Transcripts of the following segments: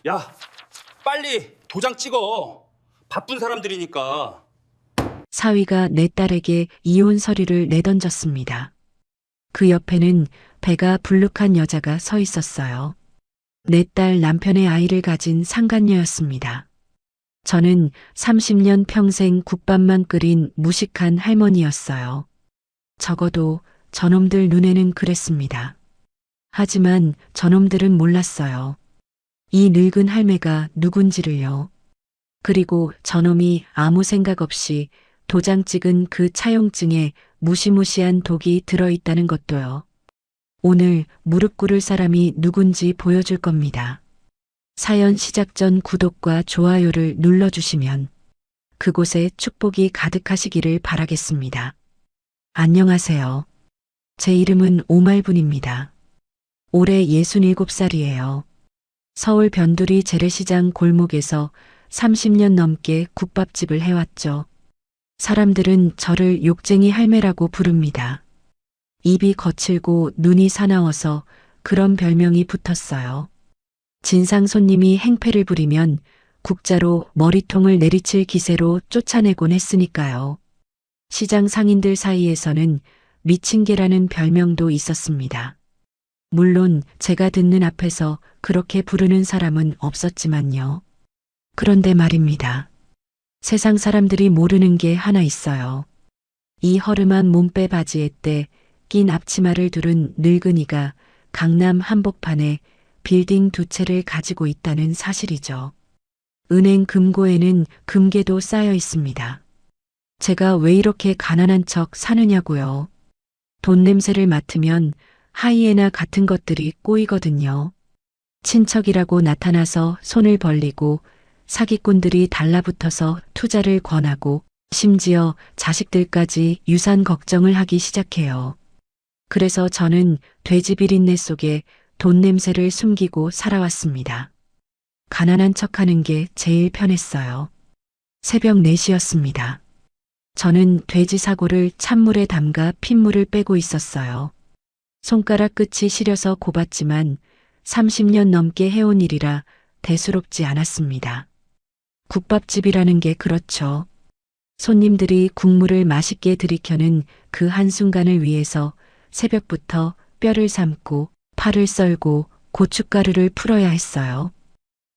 야, 빨리 도장 찍어. 바쁜 사람들이니까. 사위가 내 딸에게 이혼 서류를 내던졌습니다. 그 옆에는 배가 불룩한 여자가 서 있었어요. 내 딸 남편의 아이를 가진 상간녀였습니다. 저는 30년 평생 국밥만 끓인 무식한 할머니였어요. 적어도 저놈들 눈에는 그랬습니다. 하지만 저놈들은 몰랐어요. 이 늙은 할매가 누군지를요. 그리고 저놈이 아무 생각 없이 도장 찍은 그 차용증에 무시무시한 독이 들어있다는 것도요. 오늘 무릎 꿇을 사람이 누군지 보여줄 겁니다. 사연 시작 전 구독과 좋아요를 눌러주시면 그곳에 축복이 가득하시기를 바라겠습니다. 안녕하세요. 제 이름은 오말분입니다. 올해 67살이에요. 서울 변두리 재래시장 골목에서 30년 넘게 국밥집을 해왔죠. 사람들은 저를 욕쟁이 할매라고 부릅니다. 입이 거칠고 눈이 사나워서 그런 별명이 붙었어요. 진상 손님이 행패를 부리면 국자로 머리통을 내리칠 기세로 쫓아내곤 했으니까요. 시장 상인들 사이에서는 미친 개라는 별명도 있었습니다. 물론 제가 듣는 앞에서 그렇게 부르는 사람은 없었지만요. 그런데 말입니다. 세상 사람들이 모르는 게 하나 있어요. 이 허름한 몸빼 바지에 때 낀 앞치마를 두른 늙은이가 강남 한복판에 빌딩 2채를 가지고 있다는 사실이죠. 은행 금고에는 금괴도 쌓여 있습니다. 제가 왜 이렇게 가난한 척 사느냐고요. 돈 냄새를 맡으면 하이에나 같은 것들이 꼬이거든요. 친척이라고 나타나서 손을 벌리고 사기꾼들이 달라붙어서 투자를 권하고 심지어 자식들까지 유산 걱정을 하기 시작해요. 그래서 저는 돼지 비린내 속에 돈 냄새를 숨기고 살아왔습니다. 가난한 척하는 게 제일 편했어요. 새벽 4시였습니다. 저는 돼지 사고를 찬물에 담가 핏물을 빼고 있었어요. 손가락 끝이 시려서 곱았지만 30년 넘게 해온 일이라 대수롭지 않았습니다. 국밥집이라는 게 그렇죠. 손님들이 국물을 맛있게 들이켜는 그 한순간을 위해서 새벽부터 뼈를 삶고 팔을 썰고 고춧가루를 풀어야 했어요.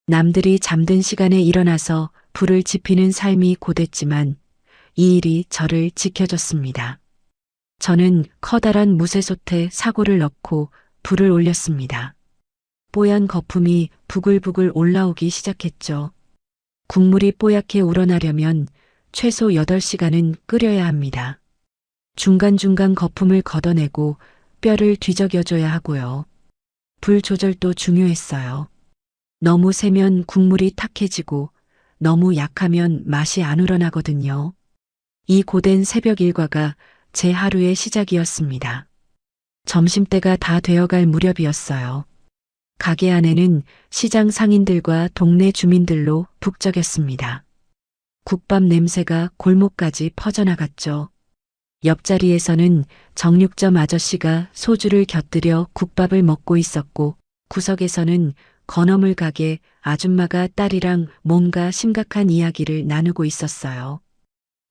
남들이 잠든 시간에 일어나서 불을 지피는 삶이 고됐지만 이 일이 저를 지켜줬습니다. 저는 커다란 무쇠솥에 사고를 넣고 불을 올렸습니다. 뽀얀 거품이 부글부글 올라오기 시작했죠. 국물이 뽀얗게 우러나려면 최소 8시간은 끓여야 합니다. 중간중간 거품을 걷어내고 뼈를 뒤적여줘야 하고요. 불 조절도 중요했어요. 너무 세면 국물이 탁해지고 너무 약하면 맛이 안 우러나거든요. 이 고된 새벽 일과가 제 하루의 시작이었습니다. 점심때가 다 되어갈 무렵이었어요. 가게 안에는 시장 상인들과 동네 주민들로 북적였습니다. 국밥 냄새가 골목까지 퍼져나갔죠. 옆자리에서는 정육점 아저씨가 소주를 곁들여 국밥을 먹고 있었고 구석에서는 건어물 가게 아줌마가 딸이랑 뭔가 심각한 이야기를 나누고 있었어요.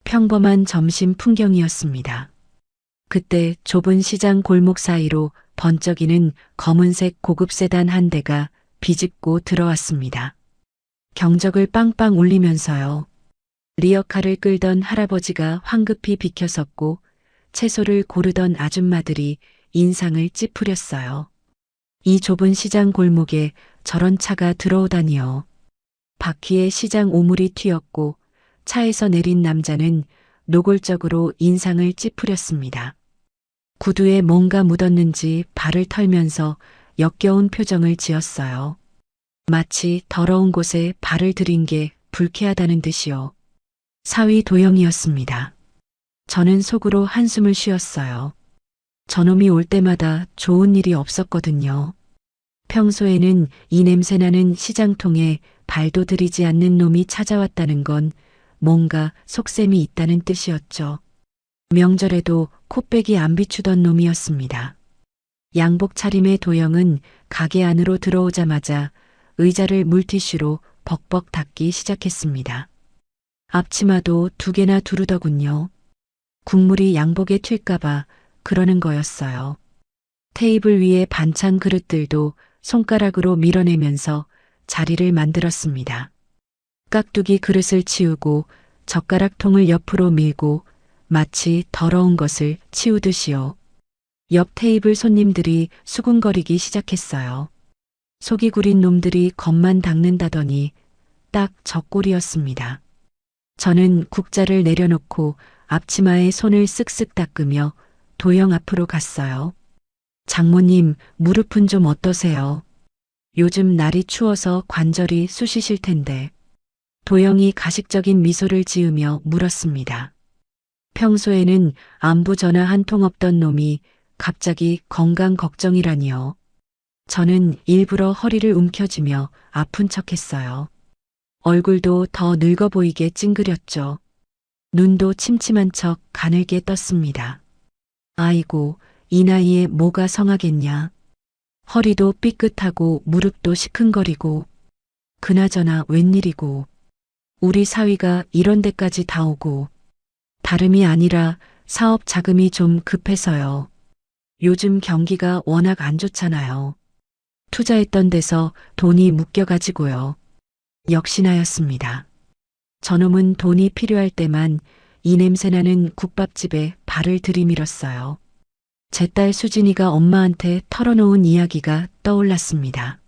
평범한 점심 풍경이었습니다. 그때 좁은 시장 골목 사이로 번쩍이는 검은색 고급 세단 한 대가 비집고 들어왔습니다. 경적을 빵빵 울리면서요. 리어카를 끌던 할아버지가 황급히 비켜섰고 채소를 고르던 아줌마들이 인상을 찌푸렸어요. 이 좁은 시장 골목에 저런 차가 들어오다니요. 바퀴에 시장 오물이 튀었고 차에서 내린 남자는 노골적으로 인상을 찌푸렸습니다. 구두에 뭔가 묻었는지 발을 털면서 역겨운 표정을 지었어요. 마치 더러운 곳에 발을 들인 게 불쾌하다는 듯이요. 사위 도영이었습니다. 저는 속으로 한숨을 쉬었어요. 저놈이 올 때마다 좋은 일이 없었거든요. 평소에는 이 냄새나는 시장통에 발도 들이지 않는 놈이 찾아왔다는 건 뭔가 속셈이 있다는 뜻이었죠. 명절에도 코빼기 안 비추던 놈이었습니다. 양복 차림의 도영은 가게 안으로 들어오자마자 의자를 물티슈로 벅벅 닦기 시작했습니다. 앞치마도 2개나 두르더군요. 국물이 양복에 튈까봐 그러는 거였어요. 테이블 위에 반찬 그릇들도 손가락으로 밀어내면서 자리를 만들었습니다. 깍두기 그릇을 치우고 젓가락통을 옆으로 밀고 마치 더러운 것을 치우듯이요. 옆 테이블 손님들이 수군거리기 시작했어요. 속이 구린 놈들이 겁만 닦는다더니 딱 저 꼴이었습니다. 저는 국자를 내려놓고 앞치마에 손을 쓱쓱 닦으며 도영 앞으로 갔어요. 장모님, 무릎은 좀 어떠세요? 요즘 날이 추워서 관절이 쑤시실 텐데. 도영이 가식적인 미소를 지으며 물었습니다. 평소에는 안부 전화 한 통 없던 놈이 갑자기 건강 걱정이라니요. 저는 일부러 허리를 움켜쥐며 아픈 척했어요. 얼굴도 더 늙어 보이게 찡그렸죠. 눈도 침침한 척 가늘게 떴습니다. 아이고, 이 나이에 뭐가 성하겠냐. 허리도 삐끗하고 무릎도 시큰거리고. 그나저나 웬일이고. 우리 사위가 이런 데까지 다 오고. 다름이 아니라 사업 자금이 좀 급해서요. 요즘 경기가 워낙 안 좋잖아요. 투자했던 데서 돈이 묶여가지고요. 역시나였습니다. 저놈은 돈이 필요할 때만 이 냄새나는 국밥집에 발을 들이밀었어요. 제 딸 수진이가 엄마한테 털어놓은 이야기가 떠올랐습니다.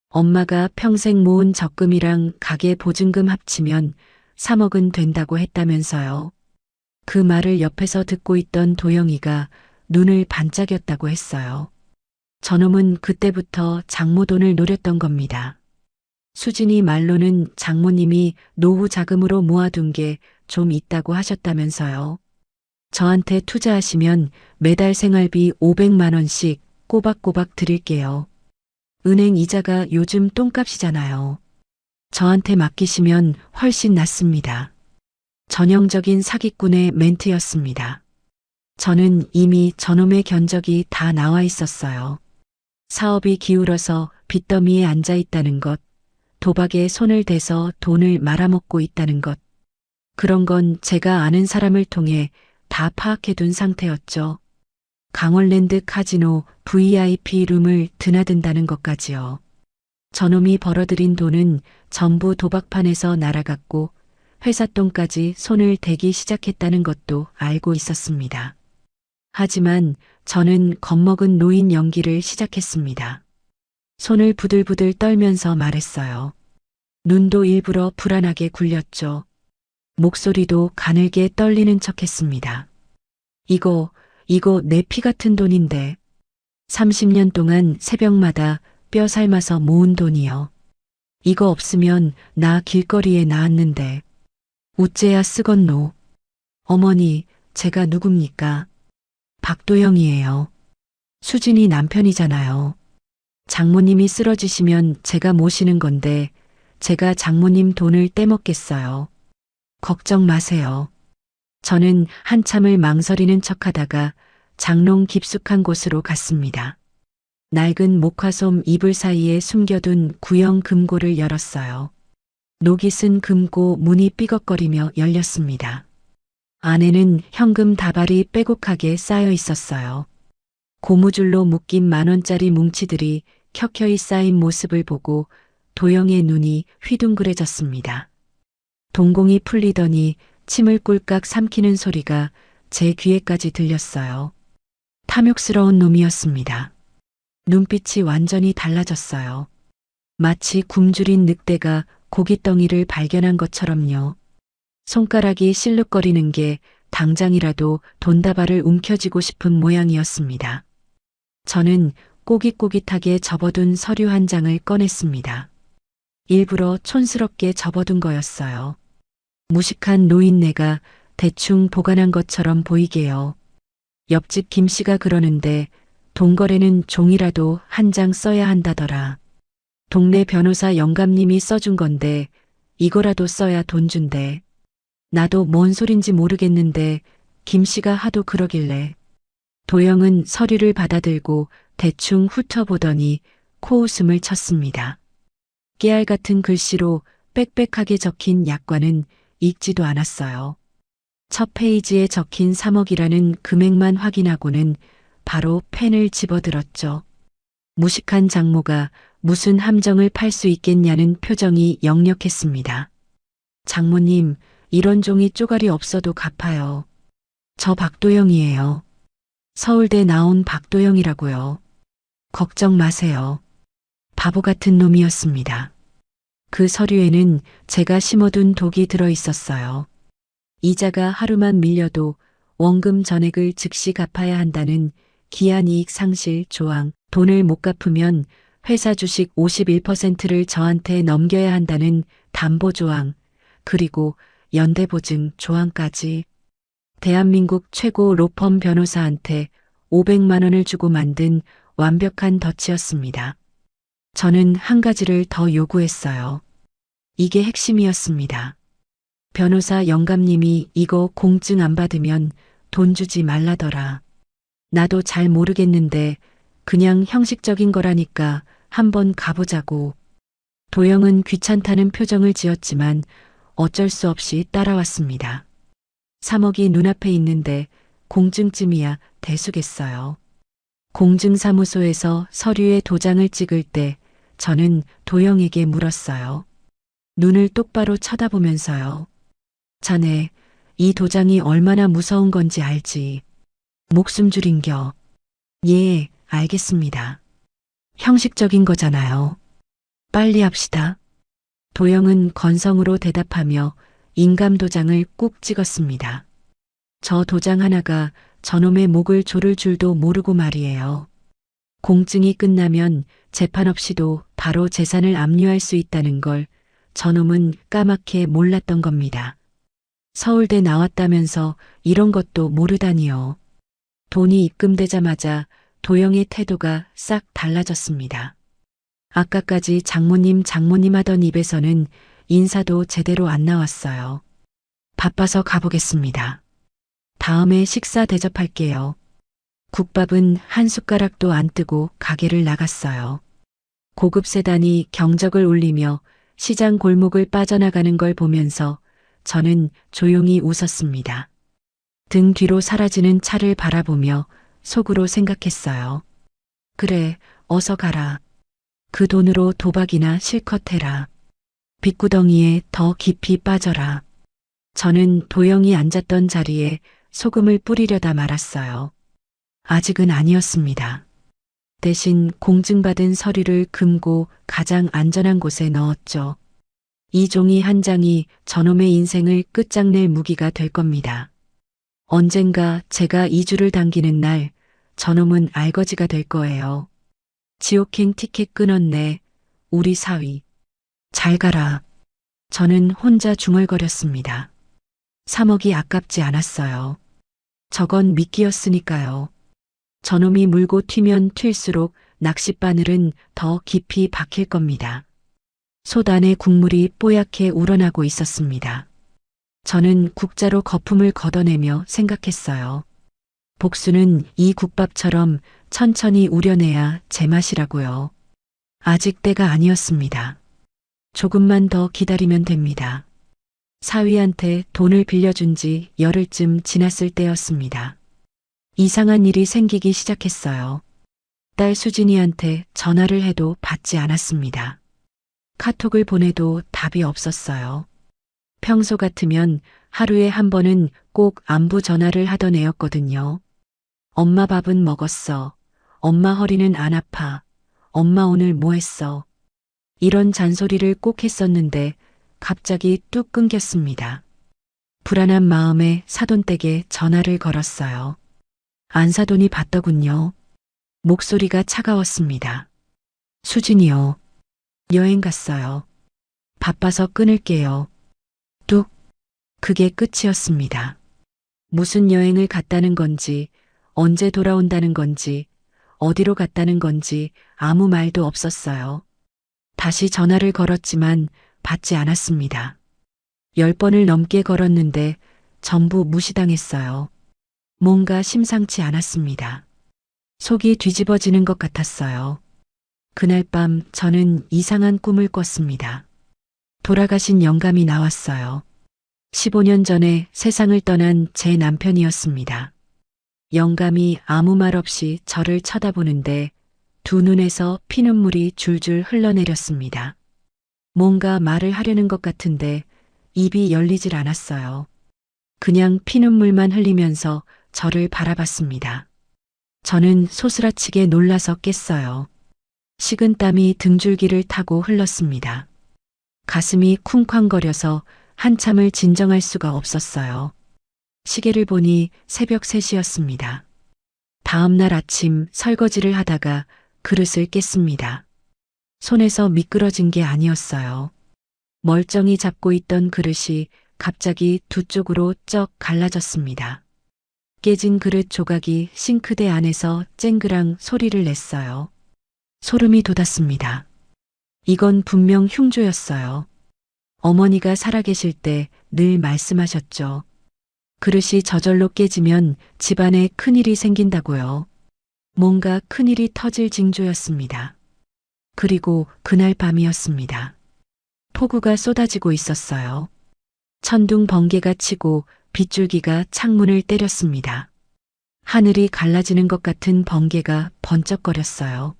엄마가 평생 모은 적금이랑 가게 보증금 합치면 3억은 된다고 했다면서요. 그 말을 옆에서 듣고 있던 도영이가 눈을 반짝였다고 했어요. 저놈은 그때부터 장모 돈을 노렸던 겁니다. 수진이 말로는 장모님이 노후 자금으로 모아둔 게 좀 있다고 하셨다면서요. 저한테 투자하시면 매달 생활비 500만 원씩 꼬박꼬박 드릴게요. 은행 이자가 요즘 똥값이잖아요. 저한테 맡기시면 훨씬 낫습니다. 전형적인 사기꾼의 멘트였습니다. 저는 이미 저놈의 견적이 다 나와 있었어요. 사업이 기울어서 빚더미에 앉아 있다는 것, 도박에 손을 대서 돈을 말아먹고 있다는 것. 그런 건 제가 아는 사람을 통해 다 파악해둔 상태였죠. 강원랜드 카지노 VIP 룸을 드나든다는 것까지요. 저놈이 벌어들인 돈은 전부 도박판에서 날아갔고 회사 돈까지 손을 대기 시작했다는 것도 알고 있었습니다. 하지만 저는 겁먹은 노인 연기를 시작했습니다. 손을 부들부들 떨면서 말했어요. 눈도 일부러 불안하게 굴렸죠. 목소리도 가늘게 떨리는 척했습니다. 이거 내 피 같은 돈인데 30년 동안 새벽마다 뼈 삶아서 모은 돈이요. 이거 없으면 나 길거리에 나왔는데 우째야 쓰겄노. 어머니, 제가 누굽니까? 박도영이에요. 수진이 남편이잖아요. 장모님이 쓰러지시면 제가 모시는 건데 제가 장모님 돈을 떼먹겠어요. 걱정 마세요. 저는 한참을 망설이는 척하다가 장롱 깊숙한 곳으로 갔습니다. 낡은 목화솜 이불 사이에 숨겨둔 구형 금고를 열었어요. 녹이 쓴 금고 문이 삐걱거리며 열렸습니다. 안에는 현금 다발이 빼곡하게 쌓여 있었어요. 고무줄로 묶인 10,000원짜리 뭉치들이 켜켜이 쌓인 모습을 보고 도영의 눈이 휘둥그레졌습니다. 동공이 풀리더니 침을 꿀깍 삼키는 소리가 제 귀에까지 들렸어요. 탐욕스러운 놈이었습니다. 눈빛이 완전히 달라졌어요. 마치 굶주린 늑대가 고깃덩이를 발견한 것처럼요. 손가락이 실룩거리는 게 당장이라도 돈다발을 움켜쥐고 싶은 모양이었습니다. 저는 꼬깃꼬깃하게 접어둔 서류 한 장을 꺼냈습니다. 일부러 촌스럽게 접어둔 거였어요. 무식한 노인네가 대충 보관한 것처럼 보이게요. 옆집 김 씨가 그러는데 돈거래는 종이라도 한 장 써야 한다더라. 동네 변호사 영감님이 써준 건데 이거라도 써야 돈 준대. 나도 뭔 소린지 모르겠는데 김 씨가 하도 그러길래. 도영은 서류를 받아들고 대충 훑어보더니 코웃음을 쳤습니다. 깨알 같은 글씨로 빽빽하게 적힌 약관은 읽지도 않았어요. 첫 페이지에 적힌 3억이라는 금액만 확인하고는 바로 펜을 집어들었죠. 무식한 장모가 무슨 함정을 팔 수 있겠냐는 표정이 역력했습니다. 장모님, 이런 종이 쪼가리 없어도 갚아요. 저 박도영이에요. 서울대 나온 박도영이라고요. 걱정 마세요. 바보 같은 놈이었습니다. 그 서류에는 제가 심어둔 독이 들어 있었어요. 이자가 하루만 밀려도 원금 전액을 즉시 갚아야 한다는 기한이익 상실 조항, 돈을 못 갚으면 회사 주식 51%를 저한테 넘겨야 한다는 담보 조항, 그리고 연대보증 조항까지. 대한민국 최고 로펌 변호사한테 500만 원을 주고 만든 완벽한 덫이었습니다. 저는 한 가지를 더 요구했어요. 이게 핵심이었습니다. 변호사 영감님이 이거 공증 안 받으면 돈 주지 말라더라. 나도 잘 모르겠는데 그냥 형식적인 거라니까 한번 가보자고. 도영은 귀찮다는 표정을 지었지만 어쩔 수 없이 따라왔습니다. 3억이 눈앞에 있는데 공증쯤이야 대수겠어요. 공증사무소에서 서류에 도장을 찍을 때 저는 도영에게 물었어요. 눈을 똑바로 쳐다보면서요. 자네, 이 도장이 얼마나 무서운 건지 알지? 목숨 줄인겨. 예, 알겠습니다. 형식적인 거잖아요. 빨리 합시다. 도영은 건성으로 대답하며 인감 도장을 꾹 찍었습니다. 저 도장 하나가 저놈의 목을 조를 줄도 모르고 말이에요. 공증이 끝나면 재판 없이도 바로 재산을 압류할 수 있다는 걸 저놈은 까맣게 몰랐던 겁니다. 서울대 나왔다면서 이런 것도 모르다니요. 돈이 입금되자마자 도영의 태도가 싹 달라졌습니다. 아까까지 장모님 하던 입에서는 인사도 제대로 안 나왔어요. 바빠서 가보겠습니다. 다음에 식사 대접할게요. 국밥은 한 숟가락도 안 뜨고 가게를 나갔어요. 고급 세단이 경적을 울리며 시장 골목을 빠져나가는 걸 보면서 저는 조용히 웃었습니다. 등 뒤로 사라지는 차를 바라보며 속으로 생각했어요. 그래, 어서 가라. 그 돈으로 도박이나 실컷 해라. 빚구덩이에 더 깊이 빠져라. 저는 도영이 앉았던 자리에 소금을 뿌리려다 말았어요. 아직은 아니었습니다. 대신 공증받은 서류를 금고 가장 안전한 곳에 넣었죠. 이 종이 한 장이 저놈의 인생을 끝장낼 무기가 될 겁니다. 언젠가 제가 이주를 당기는 날 저놈은 알거지가 될 거예요. 지옥행 티켓 끊었네. 우리 사위. 잘 가라. 저는 혼자 중얼거렸습니다. 3억이 아깝지 않았어요. 저건 미끼였으니까요. 저놈이 물고 튀면 튈수록 낚싯바늘은 더 깊이 박힐 겁니다. 솥 안에 국물이 뽀얗게 우러나고 있었습니다. 저는 국자로 거품을 걷어내며 생각했어요. 복수는 이 국밥처럼 천천히 우려내야 제맛이라고요. 아직 때가 아니었습니다. 조금만 더 기다리면 됩니다. 사위한테 돈을 빌려준 지 열흘쯤 지났을 때였습니다. 이상한 일이 생기기 시작했어요. 딸 수진이한테 전화를 해도 받지 않았습니다. 카톡을 보내도 답이 없었어요. 평소 같으면 하루에 한 번은 꼭 안부 전화를 하던 애였거든요. 엄마 밥은 먹었어. 엄마 허리는 안 아파. 엄마 오늘 뭐 했어. 이런 잔소리를 꼭 했었는데 갑자기 뚝 끊겼습니다. 불안한 마음에 사돈댁에 전화를 걸었어요. 안사돈이 받더군요. 목소리가 차가웠습니다. 수진이요. 여행 갔어요. 바빠서 끊을게요. 뚝. 그게 끝이었습니다. 무슨 여행을 갔다는 건지, 언제 돌아온다는 건지, 어디로 갔다는 건지 아무 말도 없었어요. 다시 전화를 걸었지만 받지 않았습니다. 10번을 넘게 걸었는데 전부 무시당했어요. 뭔가 심상치 않았습니다. 속이 뒤집어지는 것 같았어요. 그날 밤 저는 이상한 꿈을 꿨습니다. 돌아가신 영감이 나왔어요. 15년 전에 세상을 떠난 제 남편이었습니다. 영감이 아무 말 없이 저를 쳐다보는데 두 눈에서 피눈물이 줄줄 흘러내렸습니다. 뭔가 말을 하려는 것 같은데 입이 열리질 않았어요. 그냥 피눈물만 흘리면서 저를 바라봤습니다. 저는 소스라치게 놀라서 깼어요. 식은땀이 등줄기를 타고 흘렀습니다. 가슴이 쿵쾅거려서 한참을 진정할 수가 없었어요. 시계를 보니 새벽 3시였습니다. 다음 날 아침 설거지를 하다가 그릇을 깼습니다. 손에서 미끄러진 게 아니었어요. 멀쩡히 잡고 있던 그릇이 갑자기 두 쪽으로 쩍 갈라졌습니다. 깨진 그릇 조각이 싱크대 안에서 쨍그랑 소리를 냈어요. 소름이 돋았습니다. 이건 분명 흉조였어요. 어머니가 살아계실 때 늘 말씀하셨죠. 그릇이 저절로 깨지면 집안에 큰일이 생긴다고요. 뭔가 큰일이 터질 징조였습니다. 그리고 그날 밤이었습니다. 폭우가 쏟아지고 있었어요. 천둥 번개가 치고 빗줄기가 창문을 때렸습니다. 하늘이 갈라지는 것 같은 번개가 번쩍거렸어요.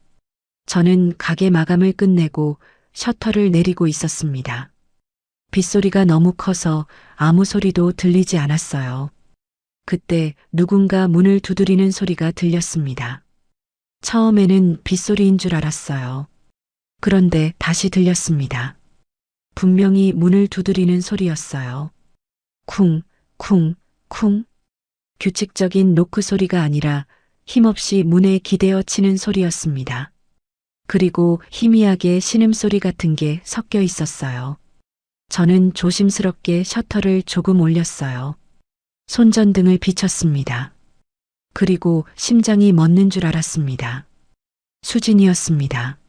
저는 가게 마감을 끝내고 셔터를 내리고 있었습니다. 빗소리가 너무 커서 아무 소리도 들리지 않았어요. 그때 누군가 문을 두드리는 소리가 들렸습니다. 처음에는 빗소리인 줄 알았어요. 그런데 다시 들렸습니다. 분명히 문을 두드리는 소리였어요. 쿵, 쿵, 쿵. 규칙적인 노크 소리가 아니라 힘없이 문에 기대어 치는 소리였습니다. 그리고 희미하게 신음소리 같은 게 섞여 있었어요. 저는 조심스럽게 셔터를 조금 올렸어요. 손전등을 비췄습니다. 그리고 심장이 멎는 줄 알았습니다. 수진이었습니다.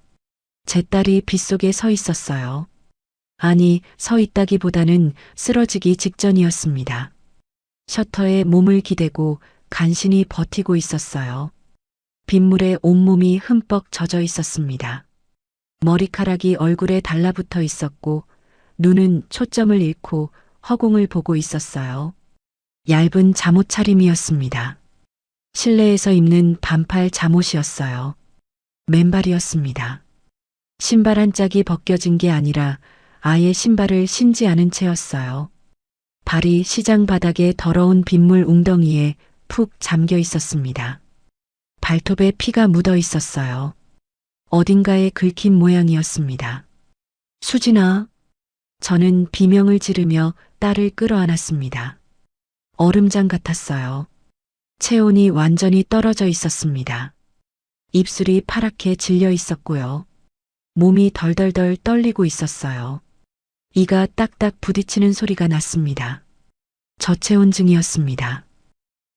제 딸이 빗속에 서 있었어요. 아니, 서 있다기보다는 쓰러지기 직전이었습니다. 셔터에 몸을 기대고 간신히 버티고 있었어요. 빗물에 온몸이 흠뻑 젖어 있었습니다. 머리카락이 얼굴에 달라붙어 있었고 눈은 초점을 잃고 허공을 보고 있었어요. 얇은 잠옷 차림이었습니다. 실내에서 입는 반팔 잠옷이었어요. 맨발이었습니다. 신발 한 짝이 벗겨진 게 아니라 아예 신발을 신지 않은 채였어요. 발이 시장 바닥의 더러운 빗물 웅덩이에 푹 잠겨 있었습니다. 발톱에 피가 묻어 있었어요. 어딘가에 긁힌 모양이었습니다. 수진아. 저는 비명을 지르며 딸을 끌어안았습니다. 얼음장 같았어요. 체온이 완전히 떨어져 있었습니다. 입술이 파랗게 질려 있었고요. 몸이 덜덜덜 떨리고 있었어요. 이가 딱딱 부딪히는 소리가 났습니다. 저체온증이었습니다.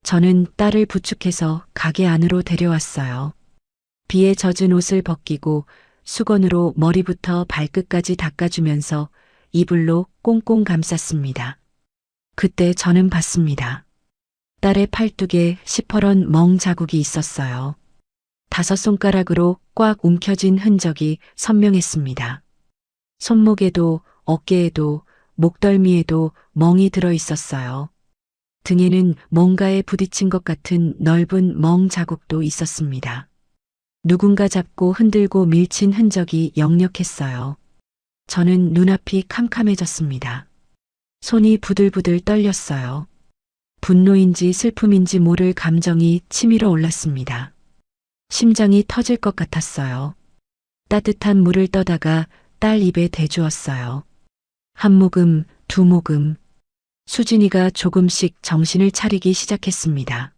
저는 딸을 부축해서 가게 안으로 데려왔어요. 비에 젖은 옷을 벗기고 수건으로 머리부터 발끝까지 닦아주면서 이불로 꽁꽁 감쌌습니다. 그때 저는 봤습니다. 딸의 팔뚝에 시퍼런 멍 자국이 있었어요. 5손가락으로 꽉 움켜진 흔적이 선명했습니다. 손목에도 어깨에도 목덜미에도 멍이 들어 있었어요. 등에는 뭔가에 부딪힌 것 같은 넓은 멍 자국도 있었습니다. 누군가 잡고 흔들고 밀친 흔적이 역력했어요. 저는 눈앞이 캄캄해졌습니다. 손이 부들부들 떨렸어요. 분노인지 슬픔인지 모를 감정이 치밀어 올랐습니다. 심장이 터질 것 같았어요. 따뜻한 물을 떠다가 딸 입에 대주었어요. 한 모금, 두 모금. 수진이가 조금씩 정신을 차리기 시작했습니다.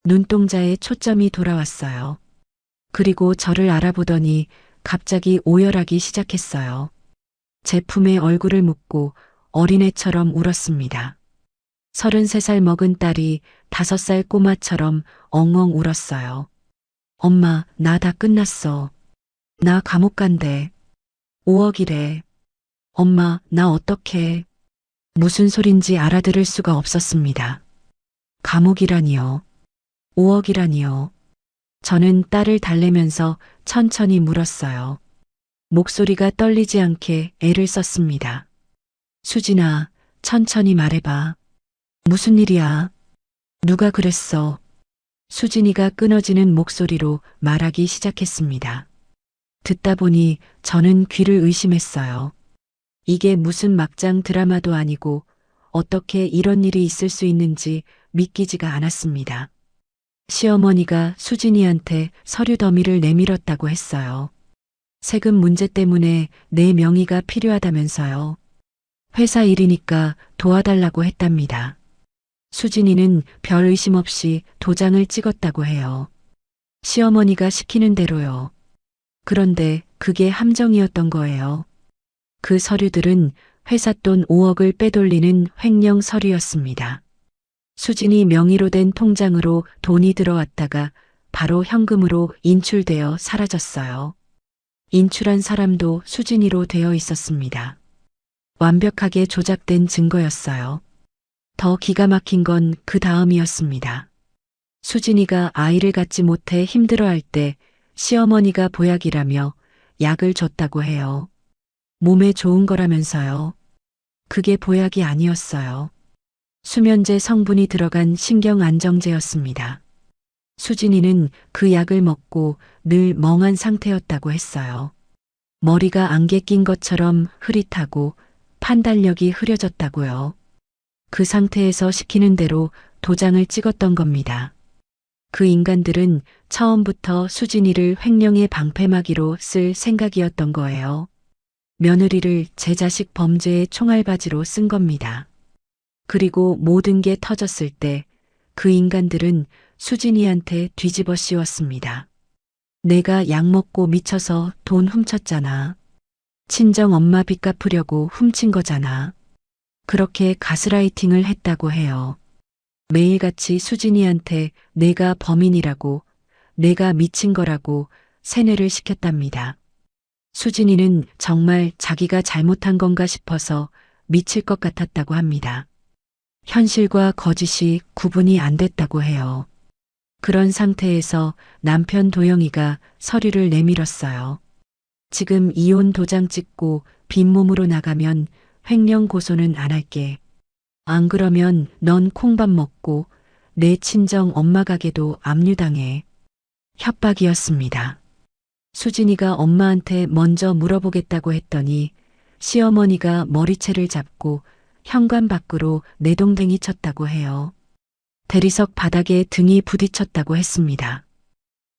눈동자에 초점이 돌아왔어요. 그리고 저를 알아보더니 갑자기 오열하기 시작했어요. 제 품에 얼굴을 묻고 어린애처럼 울었습니다. 33살 먹은 딸이 5살 꼬마처럼 엉엉 울었어요. 엄마, 나 다 끝났어. 나 감옥 간대. 5억이래. 엄마, 나 어떡해. 무슨 소린지 알아들을 수가 없었습니다. 감옥이라니요. 5억이라니요. 저는 딸을 달래면서 천천히 물었어요. 목소리가 떨리지 않게 애를 썼습니다. 수진아, 천천히 말해봐. 무슨 일이야? 누가 그랬어? 수진이가 끊어지는 목소리로 말하기 시작했습니다. 듣다 보니 저는 귀를 의심했어요. 이게 무슨 막장 드라마도 아니고 어떻게 이런 일이 있을 수 있는지 믿기지가 않았습니다. 시어머니가 수진이한테 서류 더미를 내밀었다고 했어요. 세금 문제 때문에 내 명의가 필요하다면서요. 회사 일이니까 도와달라고 했답니다. 수진이는 별 의심 없이 도장을 찍었다고 해요. 시어머니가 시키는 대로요. 그런데 그게 함정이었던 거예요. 그 서류들은 회사 돈 5억을 빼돌리는 횡령 서류였습니다. 수진이 명의로 된 통장으로 돈이 들어왔다가 바로 현금으로 인출되어 사라졌어요. 인출한 사람도 수진이로 되어 있었습니다. 완벽하게 조작된 증거였어요. 더 기가 막힌 건 그 다음이었습니다. 수진이가 아이를 갖지 못해 힘들어할 때 시어머니가 보약이라며 약을 줬다고 해요. 몸에 좋은 거라면서요. 그게 보약이 아니었어요. 수면제 성분이 들어간 신경안정제였습니다. 수진이는 그 약을 먹고 늘 멍한 상태였다고 했어요. 머리가 안개 낀 것처럼 흐릿하고 판단력이 흐려졌다고요. 그 상태에서 시키는 대로 도장을 찍었던 겁니다. 그 인간들은 처음부터 수진이를 횡령의 방패막이로 쓸 생각이었던 거예요. 며느리를 제 자식 범죄의 총알바지로 쓴 겁니다. 그리고 모든 게 터졌을 때 그 인간들은 수진이한테 뒤집어 씌웠습니다. 내가 약 먹고 미쳐서 돈 훔쳤잖아. 친정 엄마 빚 갚으려고 훔친 거잖아. 그렇게 가스라이팅을 했다고 해요. 매일같이 수진이한테 내가 범인이라고, 내가 미친 거라고 세뇌를 시켰답니다. 수진이는 정말 자기가 잘못한 건가 싶어서 미칠 것 같았다고 합니다. 현실과 거짓이 구분이 안 됐다고 해요. 그런 상태에서 남편 도영이가 서류를 내밀었어요. 지금 이혼 도장 찍고 빈몸으로 나가면 횡령 고소는 안 할게. 안 그러면 넌 콩밥 먹고 내 친정 엄마 가게도 압류당해. 협박이었습니다. 수진이가 엄마한테 먼저 물어보겠다고 했더니 시어머니가 머리채를 잡고 현관 밖으로 내동댕이 쳤다고 해요. 대리석 바닥에 등이 부딪혔다고 했습니다.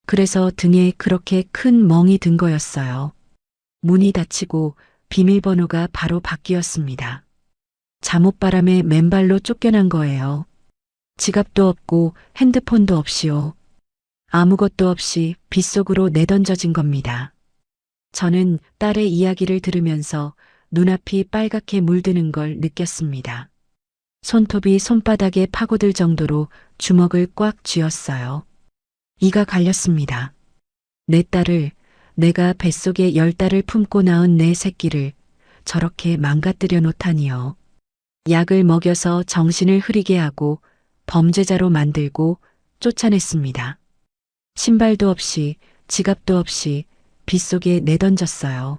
그래서 등에 그렇게 큰 멍이 든 거였어요. 문이 닫히고 비밀번호가 바로 바뀌었습니다. 잠옷바람에 맨발로 쫓겨난 거예요. 지갑도 없고 핸드폰도 없이요. 아무것도 없이 빗속으로 내던져진 겁니다. 저는 딸의 이야기를 들으면서 눈앞이 빨갛게 물드는 걸 느꼈습니다. 손톱이 손바닥에 파고들 정도로 주먹을 꽉 쥐었어요. 이가 갈렸습니다. 내 딸을, 내가 뱃속에 10달을 품고 낳은 내 새끼를 저렇게 망가뜨려 놓다니요. 약을 먹여서 정신을 흐리게 하고 범죄자로 만들고 쫓아냈습니다. 신발도 없이 지갑도 없이 빗속에 내던졌어요.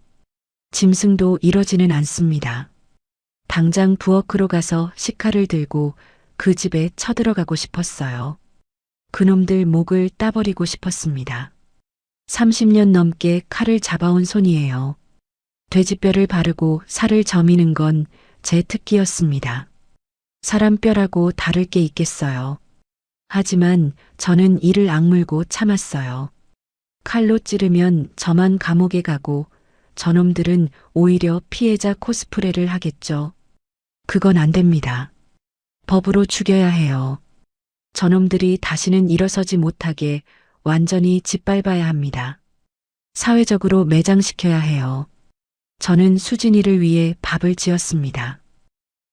짐승도 이러지는 않습니다. 당장 부엌으로 가서 식칼을 들고 그 집에 쳐들어가고 싶었어요. 그놈들 목을 따버리고 싶었습니다. 30년 넘게 칼을 잡아온 손이에요. 돼지뼈를 바르고 살을 저미는 건 제 특기였습니다. 사람 뼈라고 다를 게 있겠어요. 하지만 저는 이를 악물고 참았어요. 칼로 찌르면 저만 감옥에 가고 저놈들은 오히려 피해자 코스프레를 하겠죠. 그건 안 됩니다. 법으로 죽여야 해요. 저놈들이 다시는 일어서지 못하게 완전히 짓밟아야 합니다. 사회적으로 매장시켜야 해요. 저는 수진이를 위해 밥을 지었습니다.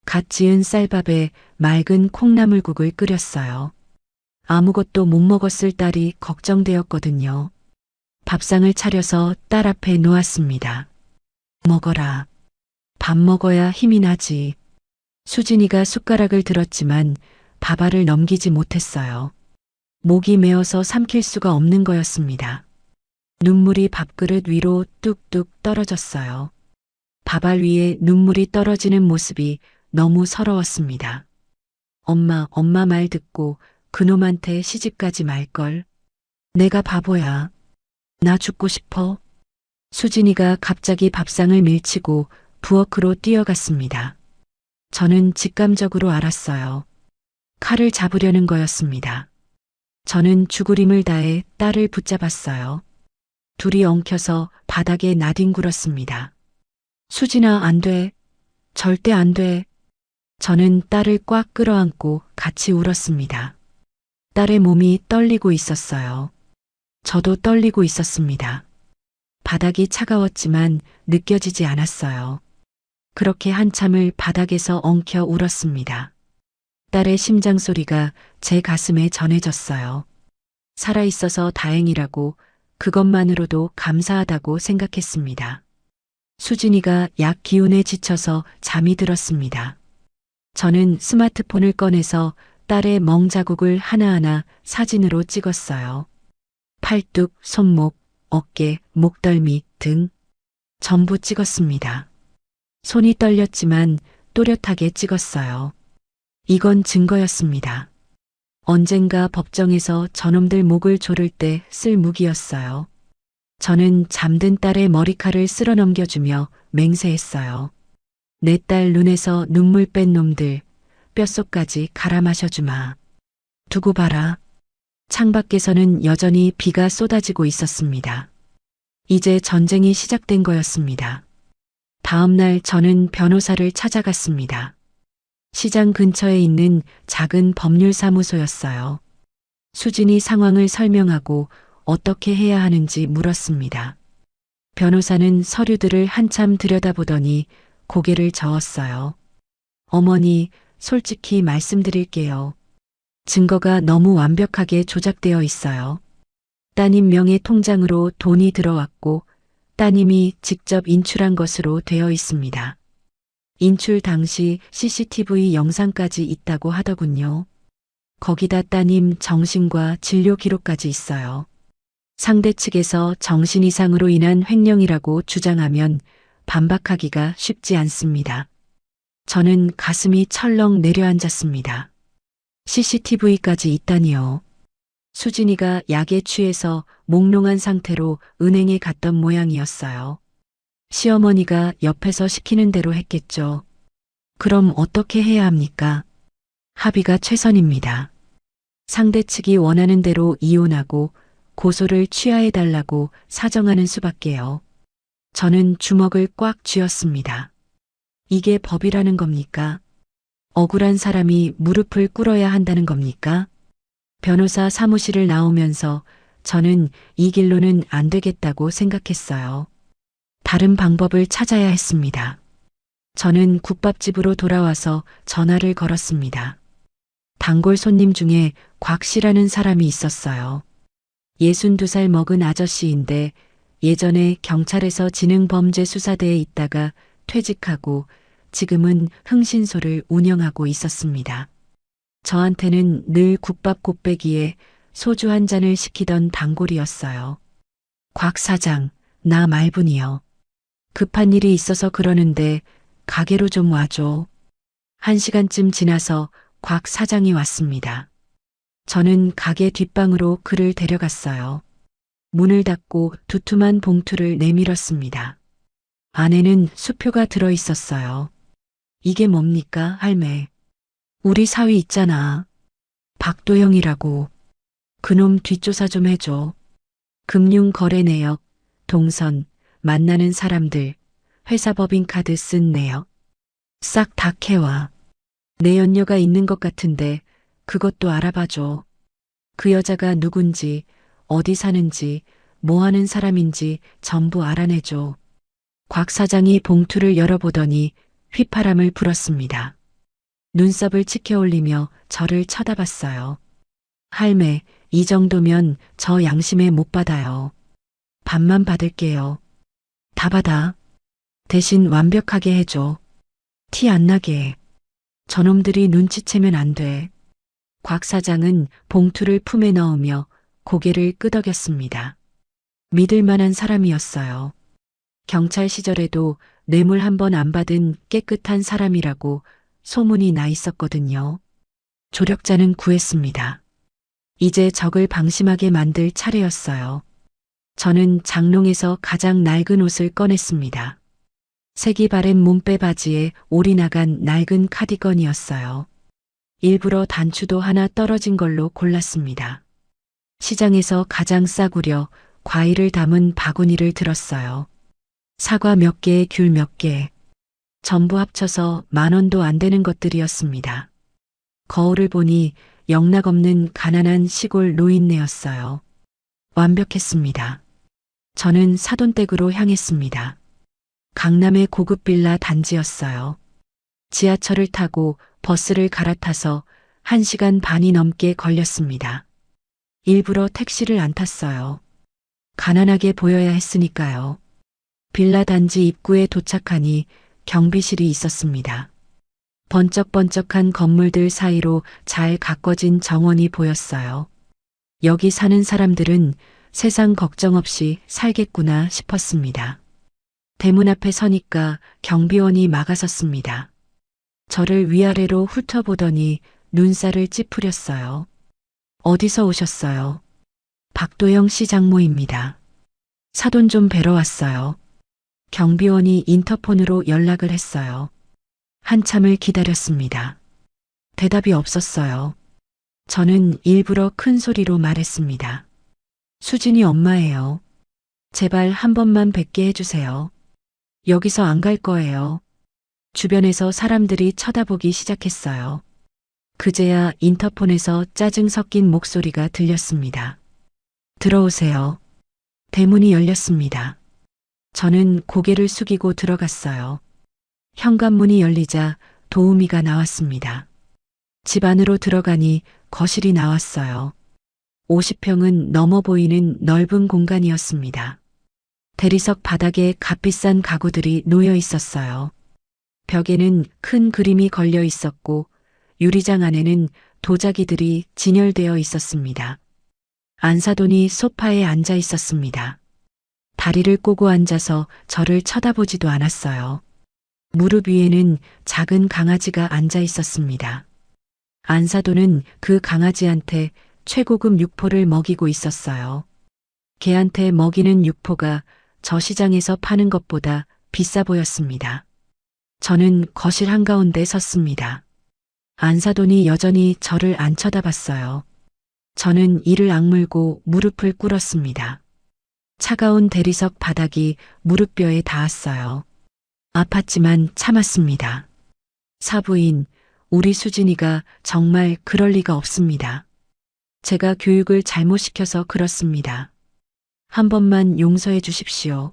갓 지은 쌀밥에 맑은 콩나물국을 끓였어요. 아무것도 못 먹었을 딸이 걱정되었거든요. 밥상을 차려서 딸 앞에 놓았습니다. 먹어라. 밥 먹어야 힘이 나지. 수진이가 숟가락을 들었지만 밥알을 넘기지 못했어요. 목이 메어서 삼킬 수가 없는 거였습니다. 눈물이 밥그릇 위로 뚝뚝 떨어졌어요. 밥알 위에 눈물이 떨어지는 모습이 너무 서러웠습니다. 엄마 말 듣고 그놈한테 시집가지 말걸. 내가 바보야. 나 죽고 싶어. 수진이가 갑자기 밥상을 밀치고 부엌으로 뛰어갔습니다. 저는 직감적으로 알았어요. 칼을 잡으려는 거였습니다. 저는 죽으림을 다해 딸을 붙잡았어요. 둘이 엉켜서 바닥에 나뒹굴었습니다. 수진아, 안 돼. 절대 안 돼. 저는 딸을 꽉 끌어안고 같이 울었습니다. 딸의 몸이 떨리고 있었어요. 저도 떨리고 있었습니다. 바닥이 차가웠지만 느껴지지 않았어요. 그렇게 한참을 바닥에서 엉켜 울었습니다. 딸의 심장 소리가 제 가슴에 전해졌어요. 살아있어서 다행이라고, 그것만으로도 감사하다고 생각했습니다. 수진이가 약 기운에 지쳐서 잠이 들었습니다. 저는 스마트폰을 꺼내서 딸의 멍자국을 하나하나 사진으로 찍었어요. 팔뚝, 손목, 어깨, 목덜미 등 전부 찍었습니다. 손이 떨렸지만 또렷하게 찍었어요. 이건 증거였습니다. 언젠가 법정에서 저놈들 목을 조를 때 쓸 무기였어요. 저는 잠든 딸의 머리칼을 쓸어 넘겨주며 맹세했어요. 내 딸 눈에서 눈물 뺀 놈들, 뼛속까지 갈아 마셔주마. 두고 봐라. 창밖에서는 여전히 비가 쏟아지고 있었습니다. 이제 전쟁이 시작된 거였습니다. 다음 날 저는 변호사를 찾아갔습니다. 시장 근처에 있는 작은 법률사무소였어요. 수진이 상황을 설명하고 어떻게 해야 하는지 물었습니다. 변호사는 서류들을 한참 들여다보더니 고개를 저었어요. 어머니, 솔직히 말씀드릴게요. 증거가 너무 완벽하게 조작되어 있어요. 따님 명의 통장으로 돈이 들어왔고 따님이 직접 인출한 것으로 되어 있습니다. 인출 당시 CCTV 영상까지 있다고 하더군요. 거기다 따님 정신과 진료 기록까지 있어요. 상대 측에서 정신 이상으로 인한 횡령이라고 주장하면 반박하기가 쉽지 않습니다. 저는 가슴이 철렁 내려앉았습니다. CCTV까지 있다니요. 수진이가 약에 취해서 몽롱한 상태로 은행에 갔던 모양이었어요. 시어머니가 옆에서 시키는 대로 했겠죠. 그럼 어떻게 해야 합니까? 합의가 최선입니다. 상대 측이 원하는 대로 이혼하고 고소를 취하해달라고 사정하는 수밖에요. 저는 주먹을 꽉 쥐었습니다. 이게 법이라는 겁니까? 억울한 사람이 무릎을 꿇어야 한다는 겁니까? 변호사 사무실을 나오면서 저는 이 길로는 안 되겠다고 생각했어요. 다른 방법을 찾아야 했습니다. 저는 국밥집으로 돌아와서 전화를 걸었습니다. 단골 손님 중에 곽 씨라는 사람이 있었어요. 62살 먹은 아저씨인데 예전에 경찰에서 지능범죄수사대에 있다가 퇴직하고 지금은 흥신소를 운영하고 있었습니다. 저한테는 늘 국밥 곱빼기에 소주 한 잔을 시키던 단골이었어요. 곽 사장, 나 말분이요. 급한 일이 있어서 그러는데 가게로 좀 와줘. 1시간쯤 지나서 곽 사장이 왔습니다. 저는 가게 뒷방으로 그를 데려갔어요. 문을 닫고 두툼한 봉투를 내밀었습니다. 안에는 수표가 들어 있었어요. 이게 뭡니까, 할매? 우리 사위 있잖아. 박도영이라고. 그놈 뒷조사 좀 해줘. 금융거래 내역, 동선, 만나는 사람들, 회사 법인카드 쓴 내역. 싹 다 캐와. 내 연녀가 있는 것 같은데 그것도 알아봐줘. 그 여자가 누군지, 어디 사는지, 뭐 하는 사람인지 전부 알아내줘. 곽 사장이 봉투를 열어보더니 휘파람을 불었습니다. 눈썹을 치켜올리며 저를 쳐다봤어요. 할매, 이 정도면 저 양심에 못 받아요. 반만 받을게요. 다 받아. 대신 완벽하게 해줘. 티 안 나게. 저놈들이 눈치채면 안 돼. 곽 사장은 봉투를 품에 넣으며 고개를 끄덕였습니다. 믿을 만한 사람이었어요. 경찰 시절에도 뇌물 한 번 안 받은 깨끗한 사람이라고 소문이 나 있었거든요. 조력자는 구했습니다. 이제 적을 방심하게 만들 차례였어요. 저는 장롱에서 가장 낡은 옷을 꺼냈습니다. 색이 바랜 몸빼 바지에 올이 나간 낡은 카디건이었어요. 일부러 단추도 하나 떨어진 걸로 골랐습니다. 시장에서 가장 싸구려 과일을 담은 바구니를 들었어요. 사과 몇 개에 귤 몇 개. 전부 합쳐서 10,000원도 안 되는 것들이었습니다. 거울을 보니 영락없는 가난한 시골 노인네였어요. 완벽했습니다. 저는 사돈댁으로 향했습니다. 강남의 고급 빌라 단지였어요. 지하철을 타고 버스를 갈아타서 1시간 반이 넘게 걸렸습니다. 일부러 택시를 안 탔어요. 가난하게 보여야 했으니까요. 빌라 단지 입구에 도착하니 경비실이 있었습니다. 번쩍번쩍한 건물들 사이로 잘 가꿔진 정원이 보였어요. 여기 사는 사람들은 세상 걱정 없이 살겠구나 싶었습니다. 대문 앞에 서니까 경비원이 막아섰습니다. 저를 위아래로 훑어보더니 눈살을 찌푸렸어요. 어디서 오셨어요? 박도영 씨 장모입니다. 사돈 좀 뵈러 왔어요. 경비원이 인터폰으로 연락을 했어요. 한참을 기다렸습니다. 대답이 없었어요. 저는 일부러 큰 소리로 말했습니다. 수진이 엄마예요. 제발 한 번만 뵙게 해주세요. 여기서 안 갈 거예요. 주변에서 사람들이 쳐다보기 시작했어요. 그제야 인터폰에서 짜증 섞인 목소리가 들렸습니다. 들어오세요. 대문이 열렸습니다. 저는 고개를 숙이고 들어갔어요. 현관문이 열리자 도우미가 나왔습니다. 집 안으로 들어가니 거실이 나왔어요. 50평은 넘어 보이는 넓은 공간이었습니다. 대리석 바닥에 값비싼 가구들이 놓여 있었어요. 벽에는 큰 그림이 걸려 있었고 유리장 안에는 도자기들이 진열되어 있었습니다. 안사돈이 소파에 앉아 있었습니다. 다리를 꼬고 앉아서 저를 쳐다보지도 않았어요. 무릎 위에는 작은 강아지가 앉아 있었습니다. 안사돈은 그 강아지한테 최고급 육포를 먹이고 있었어요. 개한테 먹이는 육포가 저 시장에서 파는 것보다 비싸 보였습니다. 저는 거실 한가운데 섰습니다. 안사돈이 여전히 저를 안 쳐다봤어요. 저는 이를 악물고 무릎을 꿇었습니다. 차가운 대리석 바닥이 무릎뼈에 닿았어요. 아팠지만 참았습니다. 사부인, 우리 수진이가 정말 그럴 리가 없습니다. 제가 교육을 잘못 시켜서 그렇습니다. 한 번만 용서해 주십시오.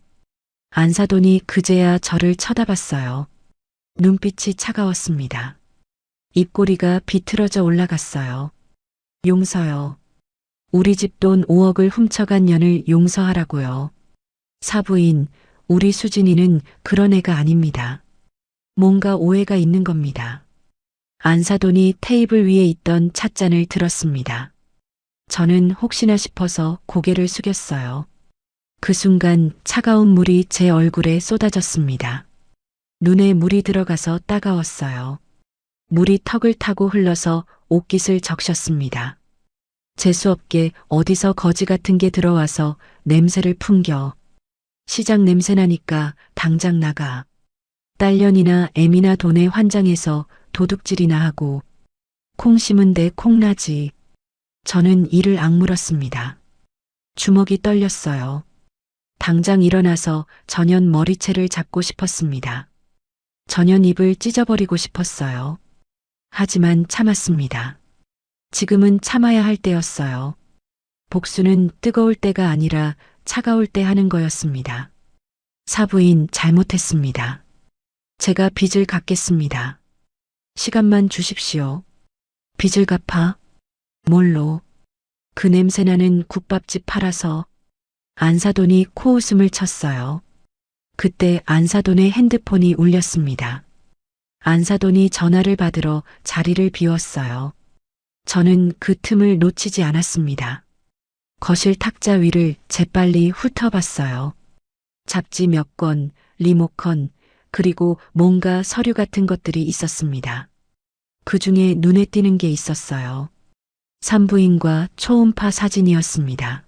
안사돈이 그제야 저를 쳐다봤어요. 눈빛이 차가웠습니다. 입꼬리가 비틀어져 올라갔어요. 용서요. 우리 집 돈 5억을 훔쳐간 년을 용서하라고요. 사부인, 우리 수진이는 그런 애가 아닙니다. 뭔가 오해가 있는 겁니다. 안사돈이 테이블 위에 있던 찻잔을 들었습니다. 저는 혹시나 싶어서 고개를 숙였어요. 그 순간 차가운 물이 제 얼굴에 쏟아졌습니다. 눈에 물이 들어가서 따가웠어요. 물이 턱을 타고 흘러서 옷깃을 적셨습니다. 재수없게 어디서 거지 같은 게 들어와서 냄새를 풍겨. 시장 냄새 나니까 당장 나가. 딸년이나 애미나 돈에 환장해서 도둑질이나 하고. 콩 심은 데 콩나지. 저는 이를 악물었습니다. 주먹이 떨렸어요. 당장 일어나서 전현 머리채를 잡고 싶었습니다. 전현 입을 찢어버리고 싶었어요. 하지만 참았습니다. 지금은 참아야 할 때였어요. 복수는 뜨거울 때가 아니라 차가울 때 하는 거였습니다. 사부인 잘못했습니다. 제가 빚을 갚겠습니다. 시간만 주십시오. 빚을 갚아? 뭘로? 그 냄새나는 국밥집 팔아서. 안사돈이 코웃음을 쳤어요. 그때 안사돈의 핸드폰이 울렸습니다. 안사돈이 전화를 받으러 자리를 비웠어요. 저는 그 틈을 놓치지 않았습니다. 거실 탁자 위를 재빨리 훑어봤어요. 잡지 몇 권, 리모컨, 그리고 뭔가 서류 같은 것들이 있었습니다. 그 중에 눈에 띄는 게 있었어요. 산부인과 초음파 사진이었습니다.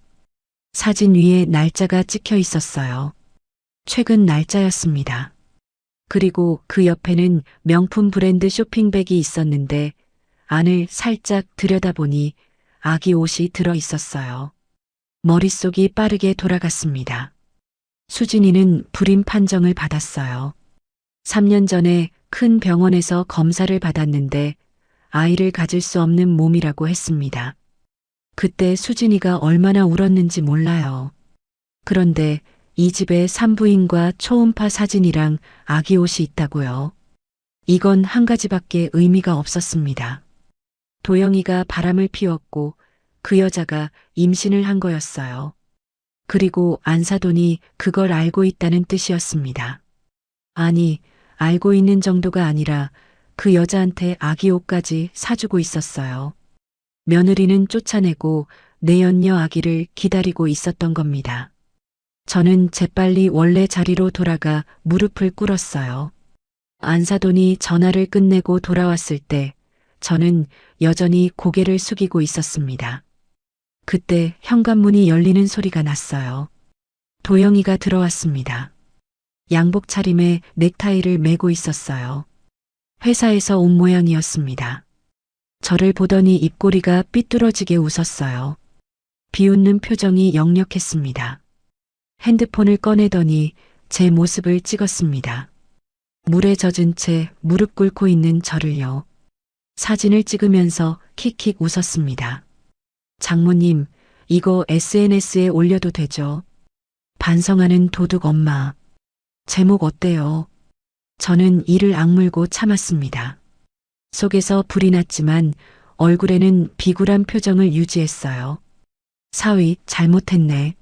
사진 위에 날짜가 찍혀 있었어요. 최근 날짜였습니다. 그리고 그 옆에는 명품 브랜드 쇼핑백이 있었는데 안을 살짝 들여다보니 아기 옷이 들어 있었어요. 머릿속이 빠르게 돌아갔습니다. 수진이는 불임 판정을 받았어요. 3년 전에 큰 병원에서 검사를 받았는데 아이를 가질 수 없는 몸이라고 했습니다. 그때 수진이가 얼마나 울었는지 몰라요. 그런데 이 집에 산부인과 초음파 사진이랑 아기 옷이 있다고요. 이건 한 가지밖에 의미가 없었습니다. 도영이가 바람을 피웠고 그 여자가 임신을 한 거였어요. 그리고 안사돈이 그걸 알고 있다는 뜻이었습니다. 아니, 알고 있는 정도가 아니라 그 여자한테 아기 옷까지 사주고 있었어요. 며느리는 쫓아내고 내연녀 아기를 기다리고 있었던 겁니다. 저는 재빨리 원래 자리로 돌아가 무릎을 꿇었어요. 안사돈이 전화를 끝내고 돌아왔을 때 저는 여전히 고개를 숙이고 있었습니다. 그때 현관문이 열리는 소리가 났어요. 도영이가 들어왔습니다. 양복 차림에 넥타이를 매고 있었어요. 회사에서 온 모양이었습니다. 저를 보더니 입꼬리가 삐뚤어지게 웃었어요. 비웃는 표정이 역력했습니다. 핸드폰을 꺼내더니 제 모습을 찍었습니다. 물에 젖은 채 무릎 꿇고 있는 저를요. 사진을 찍으면서 킥킥 웃었습니다. 장모님, 이거 SNS에 올려도 되죠? 반성하는 도둑 엄마. 제목 어때요? 저는 이를 악물고 참았습니다. 속에서 불이 났지만 얼굴에는 비굴한 표정을 유지했어요. 사위, 잘못했네.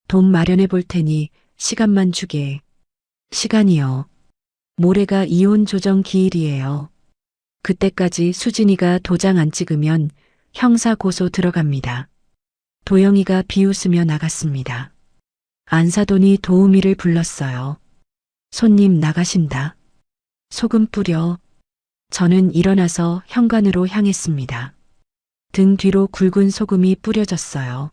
돈 마련해 볼 테니 시간만 주게. 시간이요. 모레가 이혼 조정 기일이에요. 그때까지 수진이가 도장 안 찍으면 형사 고소 들어갑니다. 도영이가 비웃으며 나갔습니다. 안사돈이 도우미를 불렀어요. 손님 나가신다. 소금 뿌려. 저는 일어나서 현관으로 향했습니다. 등 뒤로 굵은 소금이 뿌려졌어요.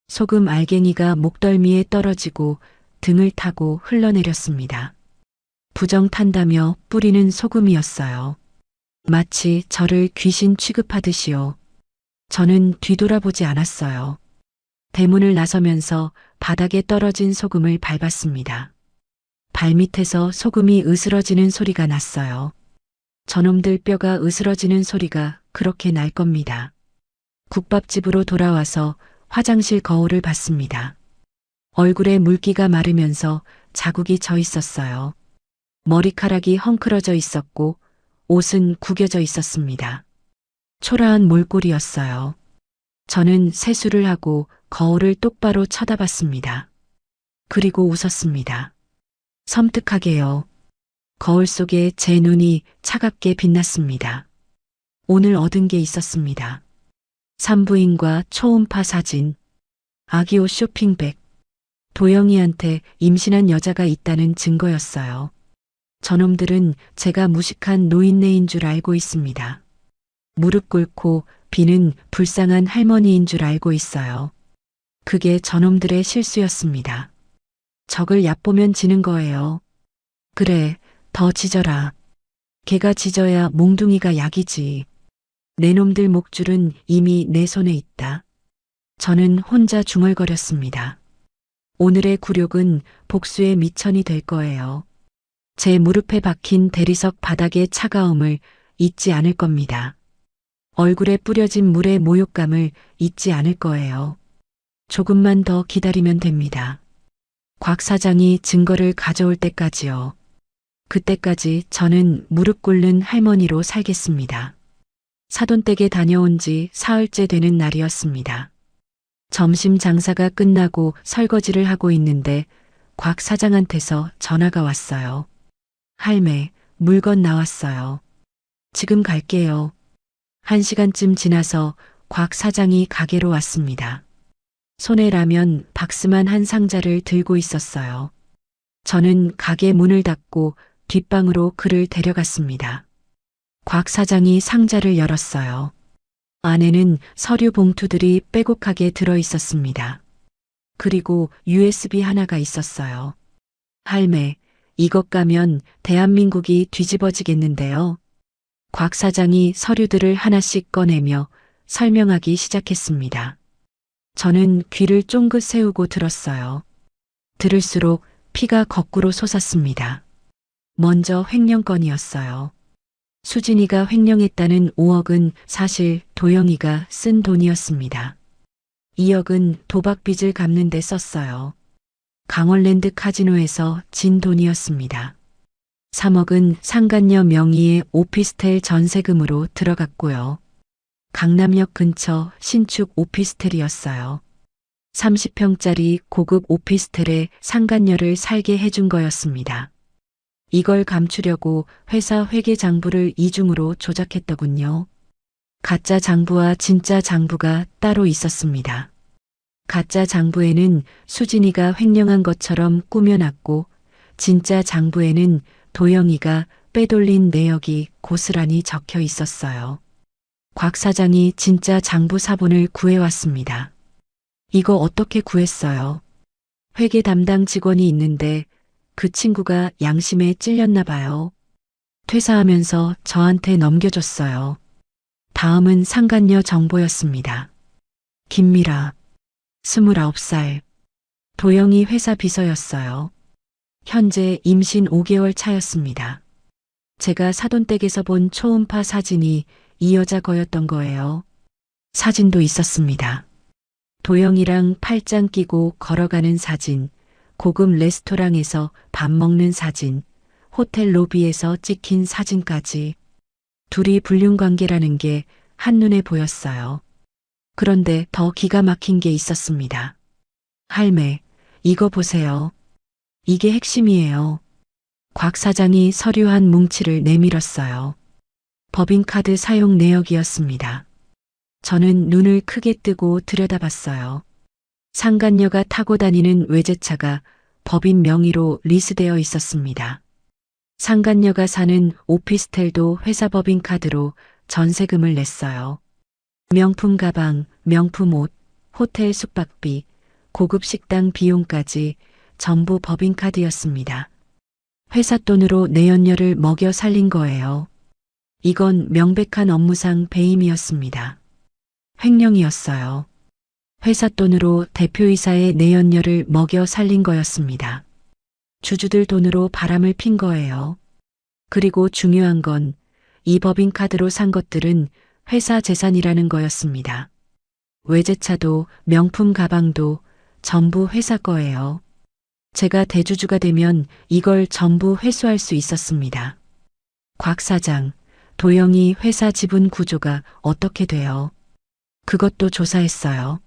소금 알갱이가 목덜미에 떨어지고 등을 타고 흘러내렸습니다. 부정 탄다며 뿌리는 소금이었어요. 마치 저를 귀신 취급하듯이요. 저는 뒤돌아보지 않았어요. 대문을 나서면서 바닥에 떨어진 소금을 밟았습니다. 발밑에서 소금이 으스러지는 소리가 났어요. 저놈들 뼈가 으스러지는 소리가 그렇게 날 겁니다. 국밥집으로 돌아와서 화장실 거울을 봤습니다. 얼굴에 물기가 마르면서 자국이 져 있었어요. 머리카락이 헝클어져 있었고 옷은 구겨져 있었습니다. 초라한 몰골이었어요. 저는 세수를 하고 거울을 똑바로 쳐다봤습니다. 그리고 웃었습니다. 섬뜩하게요. 거울 속에 제 눈이 차갑게 빛났습니다. 오늘 얻은 게 있었습니다. 산부인과 초음파 사진, 아기 옷 쇼핑백, 도영이한테 임신한 여자가 있다는 증거였어요. 저놈들은 제가 무식한 노인네인 줄 알고 있습니다. 무릎 꿇고 비는 불쌍한 할머니인 줄 알고 있어요. 그게 저놈들의 실수였습니다. 적을 얕보면 지는 거예요. 그래, 더 짖어라. 개가 짖어야 몽둥이가 약이지. 내 놈들 목줄은 이미 내 손에 있다. 저는 혼자 중얼거렸습니다. 오늘의 굴욕은 복수의 미천이 될 거예요. 제 무릎에 박힌 대리석 바닥의 차가움을 잊지 않을 겁니다. 얼굴에 뿌려진 물의 모욕감을 잊지 않을 거예요. 조금만 더 기다리면 됩니다. 곽 사장이 증거를 가져올 때까지요. 그때까지 저는 무릎 꿇는 할머니로 살겠습니다. 사돈댁에 다녀온 지 사흘째 되는 날이었습니다. 점심 장사가 끝나고 설거지를 하고 있는데 곽 사장한테서 전화가 왔어요. 할매, 물건 나왔어요. 지금 갈게요. 1시간쯤 지나서 곽 사장이 가게로 왔습니다. 손에 라면 박스만 한 상자를 들고 있었어요. 저는 가게 문을 닫고 뒷방으로 그를 데려갔습니다. 곽 사장이 상자를 열었어요. 안에는 서류 봉투들이 빼곡하게 들어 있었습니다. 그리고 USB 하나가 있었어요. 할매, 이것 가면 대한민국이 뒤집어지겠는데요. 곽 사장이 서류들을 하나씩 꺼내며 설명하기 시작했습니다. 저는 귀를 쫑긋 세우고 들었어요. 들을수록 피가 거꾸로 솟았습니다. 먼저 횡령건이었어요. 수진이가 횡령했다는 5억은 사실 도영이가 쓴 돈이었습니다. 2억은 도박 빚을 갚는 데 썼어요. 강원랜드 카지노에서 진 돈이었습니다. 3억은 상간녀 명의의 오피스텔 전세금으로 들어갔고요. 강남역 근처 신축 오피스텔이었어요. 30평짜리 고급 오피스텔에 상간녀를 살게 해준 거였습니다. 이걸 감추려고 회사 회계 장부를 이중으로 조작했더군요. 가짜 장부와 진짜 장부가 따로 있었습니다. 가짜 장부에는 수진이가 횡령한 것처럼 꾸며놨고 진짜 장부에는 도영이가 빼돌린 내역이 고스란히 적혀 있었어요. 곽 사장이 진짜 장부 사본을 구해왔습니다. 이거 어떻게 구했어요? 회계 담당 직원이 있는데 그 친구가 양심에 찔렸나 봐요. 퇴사하면서 저한테 넘겨줬어요. 다음은 상간녀 정보였습니다. 김미라, 29살. 도영이 회사 비서였어요. 현재 임신 5개월 차였습니다. 제가 사돈댁에서 본 초음파 사진이 이 여자 거였던 거예요. 사진도 있었습니다. 도영이랑 팔짱 끼고 걸어가는 사진, 고급 레스토랑에서 밥 먹는 사진, 호텔 로비에서 찍힌 사진까지. 둘이 불륜관계라는 게 한눈에 보였어요. 그런데 더 기가 막힌 게 있었습니다. 할매, 이거 보세요. 이게 핵심이에요. 곽 사장이 서류 한 뭉치를 내밀었어요. 법인카드 사용 내역이었습니다. 저는 눈을 크게 뜨고 들여다봤어요. 상간녀가 타고 다니는 외제차가 법인 명의로 리스되어 있었습니다. 상간녀가 사는 오피스텔도 회사 법인카드로 전세금을 냈어요. 명품 가방, 명품 옷, 호텔 숙박비, 고급 식당 비용까지 전부 법인카드였습니다. 회사 돈으로 내연녀를 먹여 살린 거예요. 이건 명백한 업무상 배임이었습니다. 횡령이었어요. 회사 돈으로 대표이사의 내연녀를 먹여 살린 거였습니다. 주주들 돈으로 바람을 핀 거예요. 그리고 중요한 건 이 법인카드로 산 것들은 회사 재산이라는 거였습니다. 외제차도 명품 가방도 전부 회사 거예요. 제가 대주주가 되면 이걸 전부 회수할 수 있었습니다. 곽 사장, 도영이 회사 지분 구조가 어떻게 돼요? 그것도 조사했어요.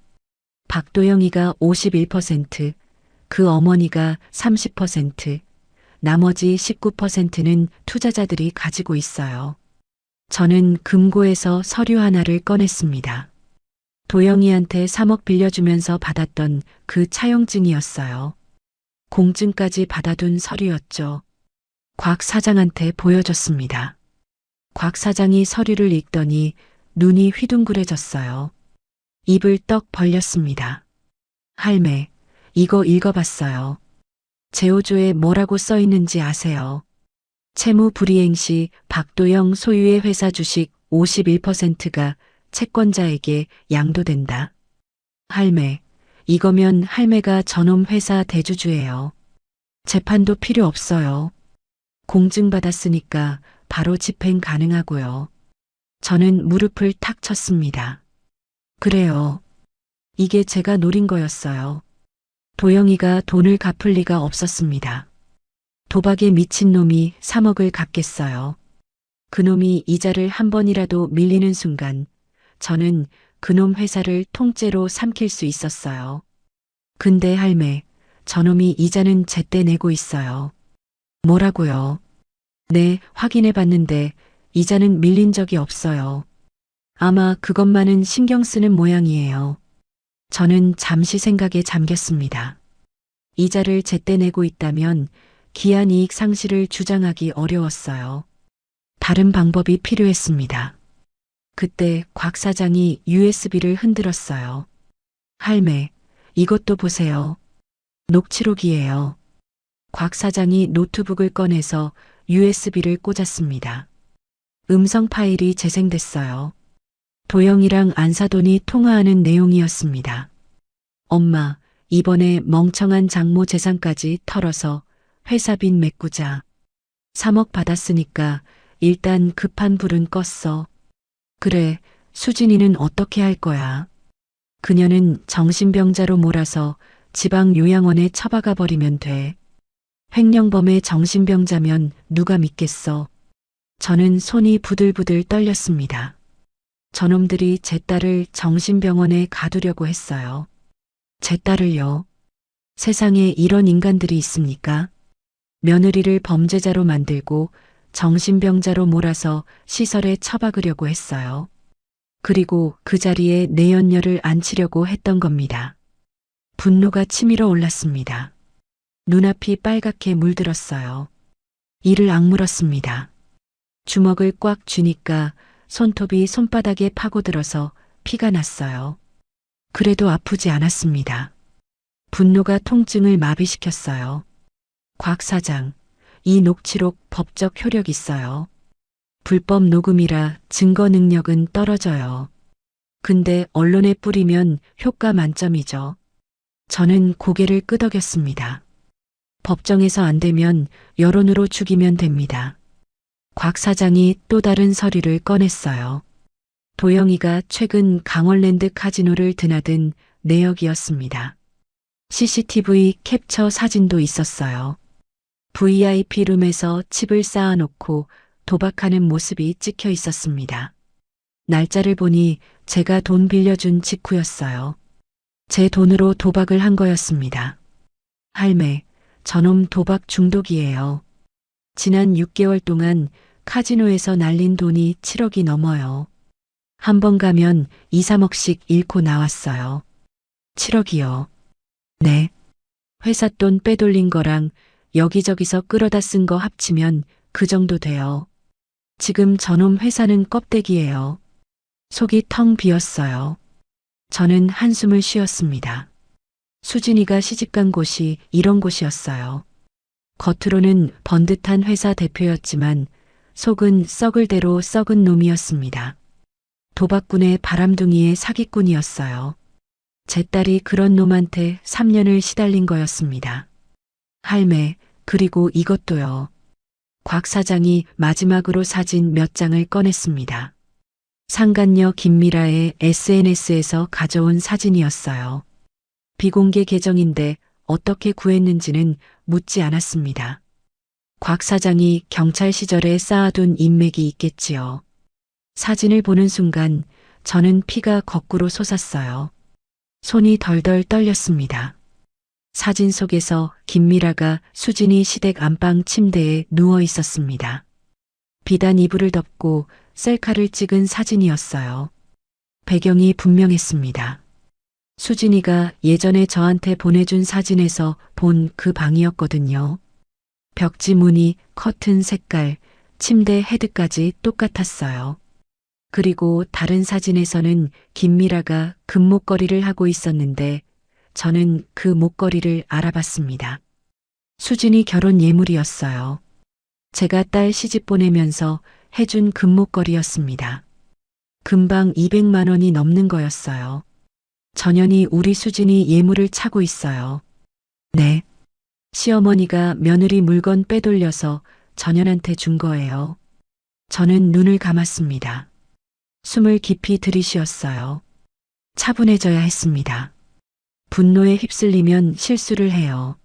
박도영이가 51%, 그 어머니가 30%, 나머지 19%는 투자자들이 가지고 있어요. 저는 금고에서 서류 하나를 꺼냈습니다. 도영이한테 3억 빌려주면서 받았던 그 차용증이었어요. 공증까지 받아둔 서류였죠. 곽 사장한테 보여줬습니다. 곽 사장이 서류를 읽더니 눈이 휘둥그레졌어요. 입을 떡 벌렸습니다. 할매, 이거 읽어봤어요. 제오조에 뭐라고 써 있는지 아세요? 채무 불이행 시 박도영 소유의 회사 주식 51%가 채권자에게 양도된다. 할매, 이거면 할매가 저놈 회사 대주주예요. 재판도 필요 없어요. 공증받았으니까 바로 집행 가능하고요. 저는 무릎을 탁 쳤습니다. 그래요. 이게 제가 노린 거였어요. 도영이가 돈을 갚을 리가 없었습니다. 도박에 미친 놈이 3억을 갚겠어요. 그놈이 이자를 한 번이라도 밀리는 순간 저는 그놈 회사를 통째로 삼킬 수 있었어요. 근데 할매, 저놈이 이자는 제때 내고 있어요. 뭐라고요? 네, 확인해 봤는데 이자는 밀린 적이 없어요. 아마 그것만은 신경 쓰는 모양이에요. 저는 잠시 생각에 잠겼습니다. 이자를 제때 내고 있다면 기한 이익 상실을 주장하기 어려웠어요. 다른 방법이 필요했습니다. 그때 곽 사장이 USB를 흔들었어요. 할매, 이것도 보세요. 녹취록이에요. 곽 사장이 노트북을 꺼내서 USB를 꽂았습니다. 음성 파일이 재생됐어요. 도영이랑 안사돈이 통화하는 내용이었습니다. 엄마, 이번에 멍청한 장모 재산까지 털어서 회사 빚 메꾸자. 3억 받았으니까 일단 급한 불은 껐어. 그래, 수진이는 어떻게 할 거야? 그녀는 정신병자로 몰아서 지방 요양원에 처박아 버리면 돼. 횡령범의 정신병자면 누가 믿겠어? 저는 손이 부들부들 떨렸습니다. 저놈들이 제 딸을 정신병원에 가두려고 했어요. 제 딸을요? 세상에 이런 인간들이 있습니까? 며느리를 범죄자로 만들고 정신병자로 몰아서 시설에 처박으려고 했어요. 그리고 그 자리에 내연녀를 앉히려고 했던 겁니다. 분노가 치밀어 올랐습니다. 눈앞이 빨갛게 물들었어요. 이를 악물었습니다. 주먹을 꽉 쥐니까 손톱이 손바닥에 파고들어서 피가 났어요. 그래도 아프지 않았습니다. 분노가 통증을 마비시켰어요. 곽 사장, 이 녹취록 법적 효력 있어요. 불법 녹음이라 증거 능력은 떨어져요. 근데 언론에 뿌리면 효과 만점이죠. 저는 고개를 끄덕였습니다. 법정에서 안 되면 여론으로 죽이면 됩니다. 곽 사장이 또 다른 서류를 꺼냈어요. 도영이가 최근 강원랜드 카지노를 드나든 내역이었습니다. CCTV 캡처 사진도 있었어요. VIP 룸에서 칩을 쌓아놓고 도박하는 모습이 찍혀 있었습니다. 날짜를 보니 제가 돈 빌려준 직후였어요. 제 돈으로 도박을 한 거였습니다. 할매, 저놈 도박 중독이에요. 지난 6개월 동안 카지노에서 날린 돈이 7억이 넘어요. 한 번 가면 2, 3억씩 잃고 나왔어요. 7억이요. 네. 회사 돈 빼돌린 거랑 여기저기서 끌어다 쓴 거 합치면 그 정도 돼요. 지금 저놈 회사는 껍데기예요. 속이 텅 비었어요. 저는 한숨을 쉬었습니다. 수진이가 시집간 곳이 이런 곳이었어요. 겉으로는 번듯한 회사 대표였지만 속은 썩을 대로 썩은 놈이었습니다. 도박꾼의 바람둥이의 사기꾼이었어요. 제 딸이 그런 놈한테 3년을 시달린 거였습니다. 할매, 그리고 이것도요. 곽 사장이 마지막으로 사진 몇 장을 꺼냈습니다. 상간녀 김미라의 SNS에서 가져온 사진이었어요. 비공개 계정인데 어떻게 구했는지는 묻지 않았습니다. 곽 사장이 경찰 시절에 쌓아둔 인맥이 있겠지요. 사진을 보는 순간 저는 피가 거꾸로 솟았어요. 손이 덜덜 떨렸습니다. 사진 속에서 김미라가 수진이 시댁 안방 침대에 누워 있었습니다. 비단 이불을 덮고 셀카를 찍은 사진이었어요. 배경이 분명했습니다. 수진이가 예전에 저한테 보내준 사진에서 본 그 방이었거든요. 벽지 무늬, 커튼 색깔, 침대 헤드까지 똑같았어요. 그리고 다른 사진에서는 김미라가 금목걸이를 하고 있었는데 저는 그 목걸이를 알아봤습니다. 수진이 결혼 예물이었어요. 제가 딸 시집 보내면서 해준 금목걸이였습니다. 금방 200만 원이 넘는 거였어요. 전현이 우리 수진이 예물을 차고 있어요. 네. 시어머니가 며느리 물건 빼돌려서 전현한테 준 거예요. 저는 눈을 감았습니다. 숨을 깊이 들이쉬었어요. 차분해져야 했습니다. 분노에 휩쓸리면 실수를 해요.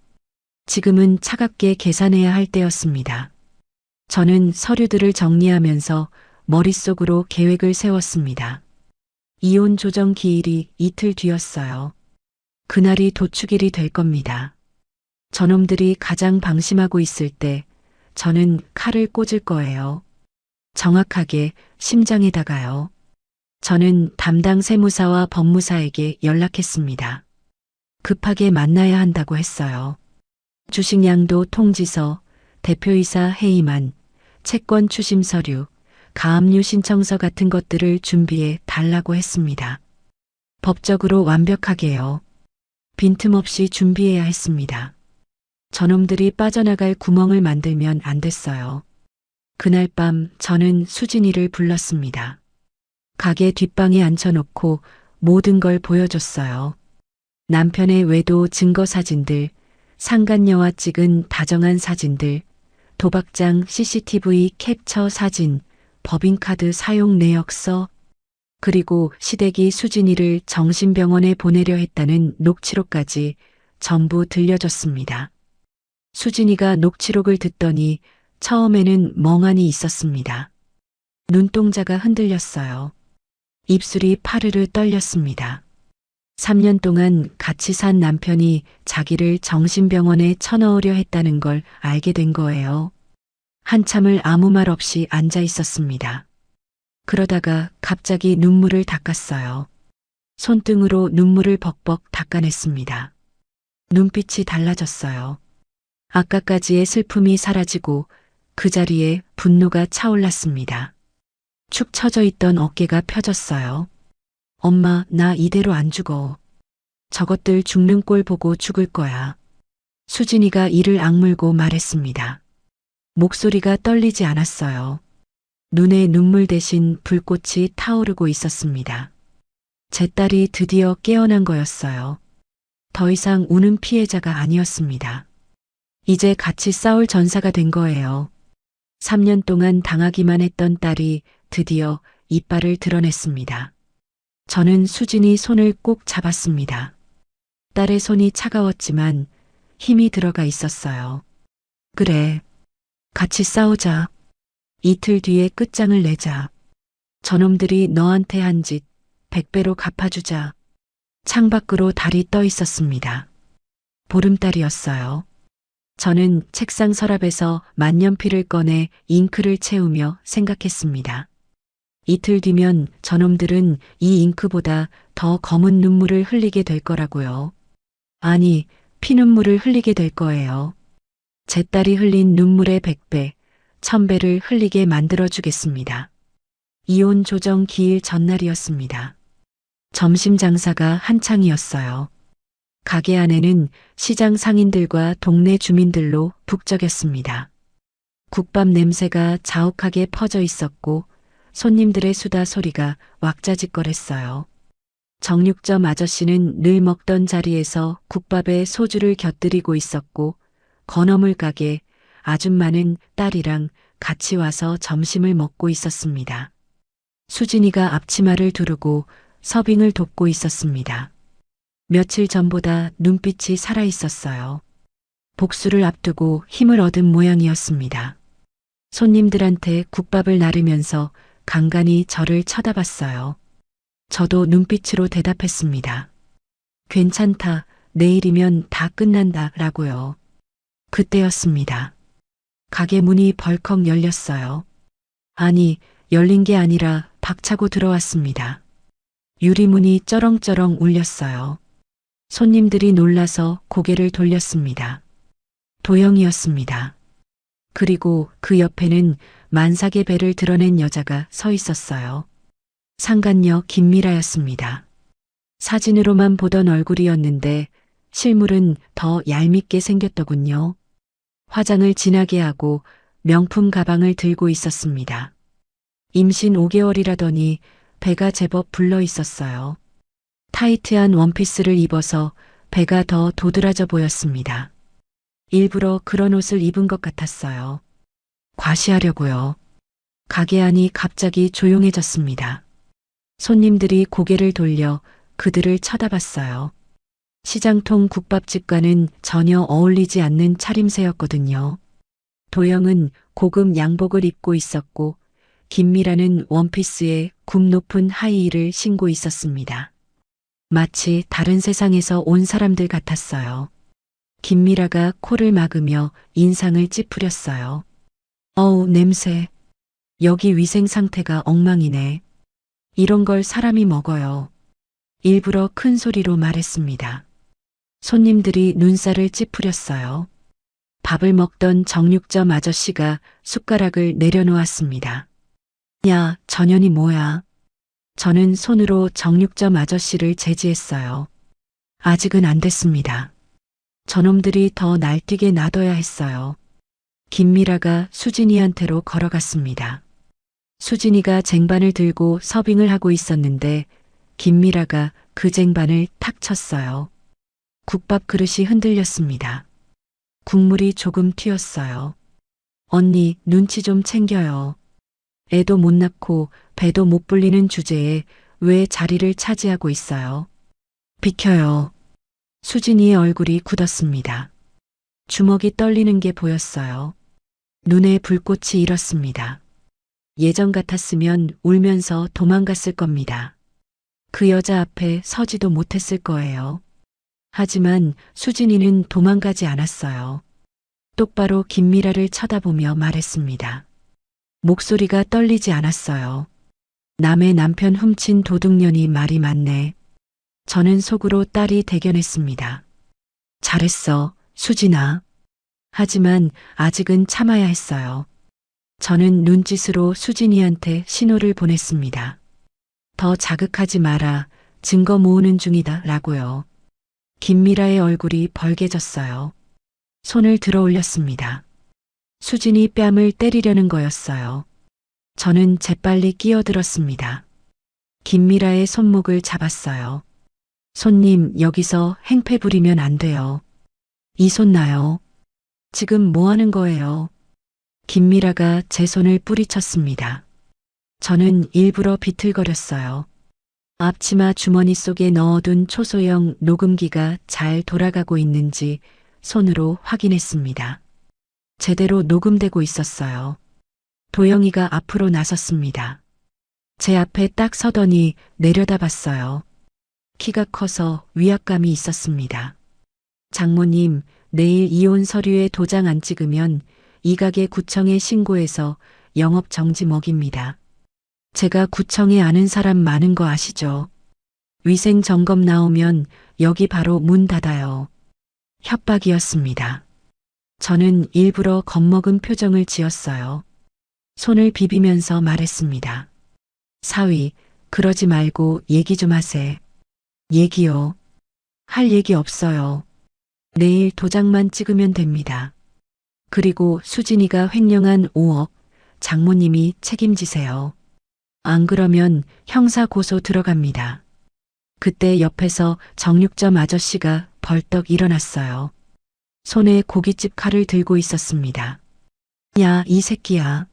지금은 차갑게 계산해야 할 때였습니다. 저는 서류들을 정리하면서 머릿속으로 계획을 세웠습니다. 이혼 조정 기일이 이틀 뒤였어요. 그날이 도축일이 될 겁니다. 저놈들이 가장 방심하고 있을 때 저는 칼을 꽂을 거예요. 정확하게 심장에다가요. 저는 담당 세무사와 법무사에게 연락했습니다. 급하게 만나야 한다고 했어요. 주식량도 통지서, 대표이사 회의만, 채권 추심 서류, 가압류 신청서 같은 것들을 준비해 달라고 했습니다. 법적으로 완벽하게요. 빈틈없이 준비해야 했습니다. 저놈들이 빠져나갈 구멍을 만들면 안 됐어요. 그날 밤 저는 수진이를 불렀습니다. 가게 뒷방에 앉혀놓고 모든 걸 보여줬어요. 남편의 외도 증거 사진들, 상간녀와 찍은 다정한 사진들, 도박장 CCTV 캡처 사진, 법인카드 사용 내역서, 그리고 시댁이 수진이를 정신병원에 보내려 했다는 녹취록까지 전부 들려줬습니다. 수진이가 녹취록을 듣더니 처음에는 멍하니 있었습니다. 눈동자가 흔들렸어요. 입술이 파르르 떨렸습니다. 3년 동안 같이 산 남편이 자기를 정신병원에 쳐넣으려 했다는 걸 알게 된 거예요. 한참을 아무 말 없이 앉아 있었습니다. 그러다가 갑자기 눈물을 닦았어요. 손등으로 눈물을 벅벅 닦아냈습니다. 눈빛이 달라졌어요. 아까까지의 슬픔이 사라지고 그 자리에 분노가 차올랐습니다. 축 처져 있던 어깨가 펴졌어요. 엄마, 나 이대로 안 죽어. 저것들 죽는 꼴 보고 죽을 거야. 수진이가 이를 악물고 말했습니다. 목소리가 떨리지 않았어요. 눈에 눈물 대신 불꽃이 타오르고 있었습니다. 제 딸이 드디어 깨어난 거였어요. 더 이상 우는 피해자가 아니었습니다. 이제 같이 싸울 전사가 된 거예요. 3년 동안 당하기만 했던 딸이 드디어 이빨을 드러냈습니다. 저는 수진이 손을 꼭 잡았습니다. 딸의 손이 차가웠지만 힘이 들어가 있었어요. 그래, 같이 싸우자. 이틀 뒤에 끝장을 내자. 저놈들이 너한테 한 짓 100배로 갚아주자. 창밖으로 달이 떠 있었습니다. 보름달이었어요. 저는 책상 서랍에서 만년필을 꺼내 잉크를 채우며 생각했습니다. 이틀 뒤면 저놈들은 이 잉크보다 더 검은 눈물을 흘리게 될 거라고요. 아니, 피눈물을 흘리게 될 거예요. 제 딸이 흘린 눈물의 100배, 1000배를 흘리게 만들어주겠습니다. 이혼 조정 기일 전날이었습니다. 점심 장사가 한창이었어요. 가게 안에는 시장 상인들과 동네 주민들로 북적였습니다. 국밥 냄새가 자욱하게 퍼져 있었고 손님들의 수다 소리가 왁자지껄했어요. 정육점 아저씨는 늘 먹던 자리에서 국밥에 소주를 곁들이고 있었고 건어물 가게 아줌마는 딸이랑 같이 와서 점심을 먹고 있었습니다. 수진이가 앞치마를 두르고 서빙을 돕고 있었습니다. 며칠 전보다 눈빛이 살아 있었어요. 복수를 앞두고 힘을 얻은 모양이었습니다. 손님들한테 국밥을 나르면서 간간히 저를 쳐다봤어요. 저도 눈빛으로 대답했습니다. 괜찮다. 내일이면 다 끝난다. 라고요. 그때였습니다. 가게 문이 벌컥 열렸어요. 아니, 열린 게 아니라 박차고 들어왔습니다. 유리문이 쩌렁쩌렁 울렸어요. 손님들이 놀라서 고개를 돌렸습니다. 도영이었습니다. 그리고 그 옆에는 만삭의 배를 드러낸 여자가 서 있었어요. 상간녀 김미라였습니다. 사진으로만 보던 얼굴이었는데 실물은 더 얄밉게 생겼더군요. 화장을 진하게 하고 명품 가방을 들고 있었습니다. 임신 5개월이라더니 배가 제법 불러 있었어요. 타이트한 원피스를 입어서 배가 더 도드라져 보였습니다. 일부러 그런 옷을 입은 것 같았어요. 과시하려고요. 가게 안이 갑자기 조용해졌습니다. 손님들이 고개를 돌려 그들을 쳐다봤어요. 시장통 국밥집과는 전혀 어울리지 않는 차림새였거든요. 도영은 고급 양복을 입고 있었고 김미라는 원피스에 굽 높은 하이힐을 신고 있었습니다. 마치 다른 세상에서 온 사람들 같았어요. 김미라가 코를 막으며 인상을 찌푸렸어요. 어우, 냄새. 여기 위생 상태가 엉망이네. 이런 걸 사람이 먹어요. 일부러 큰 소리로 말했습니다. 손님들이 눈살을 찌푸렸어요. 밥을 먹던 정육점 아저씨가 숟가락을 내려놓았습니다. 야, 전현이 뭐야? 저는 손으로 정육점 아저씨를 제지했어요. 아직은 안 됐습니다. 저놈들이 더 날뛰게 놔둬야 했어요. 김미라가 수진이한테로 걸어갔습니다. 수진이가 쟁반을 들고 서빙을 하고 있었는데 김미라가 그 쟁반을 탁 쳤어요. 국밥 그릇이 흔들렸습니다. 국물이 조금 튀었어요. 언니, 눈치 좀 챙겨요. 애도 못 낳고 배도 못 불리는 주제에 왜 자리를 차지하고 있어요? 비켜요. 수진이의 얼굴이 굳었습니다. 주먹이 떨리는 게 보였어요. 눈에 불꽃이 일었습니다. 예전 같았으면 울면서 도망갔을 겁니다. 그 여자 앞에 서지도 못했을 거예요. 하지만 수진이는 도망가지 않았어요. 똑바로 김미라를 쳐다보며 말했습니다. 목소리가 떨리지 않았어요. 남의 남편 훔친 도둑년이 말이 많네. 저는 속으로 딸이 대견했습니다. 잘했어, 수진아. 하지만 아직은 참아야 했어요. 저는 눈짓으로 수진이한테 신호를 보냈습니다. 더 자극하지 마라. 증거 모으는 중이다 라고요. 김미라의 얼굴이 벌개졌어요. 손을 들어 올렸습니다. 수진이 뺨을 때리려는 거였어요. 저는 재빨리 끼어들었습니다. 김미라의 손목을 잡았어요. 손님, 여기서 행패 부리면 안 돼요. 이 손 놔요. 지금 뭐 하는 거예요? 김미라가 제 손을 뿌리쳤습니다. 저는 일부러 비틀거렸어요. 앞치마 주머니 속에 넣어둔 초소형 녹음기가 잘 돌아가고 있는지 손으로 확인했습니다. 제대로 녹음되고 있었어요. 도영이가 앞으로 나섰습니다. 제 앞에 딱 서더니 내려다봤어요. 키가 커서 위압감이 있었습니다. 장모님, 내일 이혼 서류에 도장 안 찍으면 이 가게 구청에 신고해서 영업 정지 먹입니다. 제가 구청에 아는 사람 많은 거 아시죠? 위생 점검 나오면 여기 바로 문 닫아요. 협박이었습니다. 저는 일부러 겁먹은 표정을 지었어요. 손을 비비면서 말했습니다. 사위, 그러지 말고 얘기 좀 하세. 얘기요? 할 얘기 없어요. 내일 도장만 찍으면 됩니다. 그리고 수진이가 횡령한 5억, 장모님이 책임지세요. 안 그러면 형사 고소 들어갑니다. 그때 옆에서 정육점 아저씨가 벌떡 일어났어요. 손에 고깃집 칼을 들고 있었습니다. 야, 이 새끼야.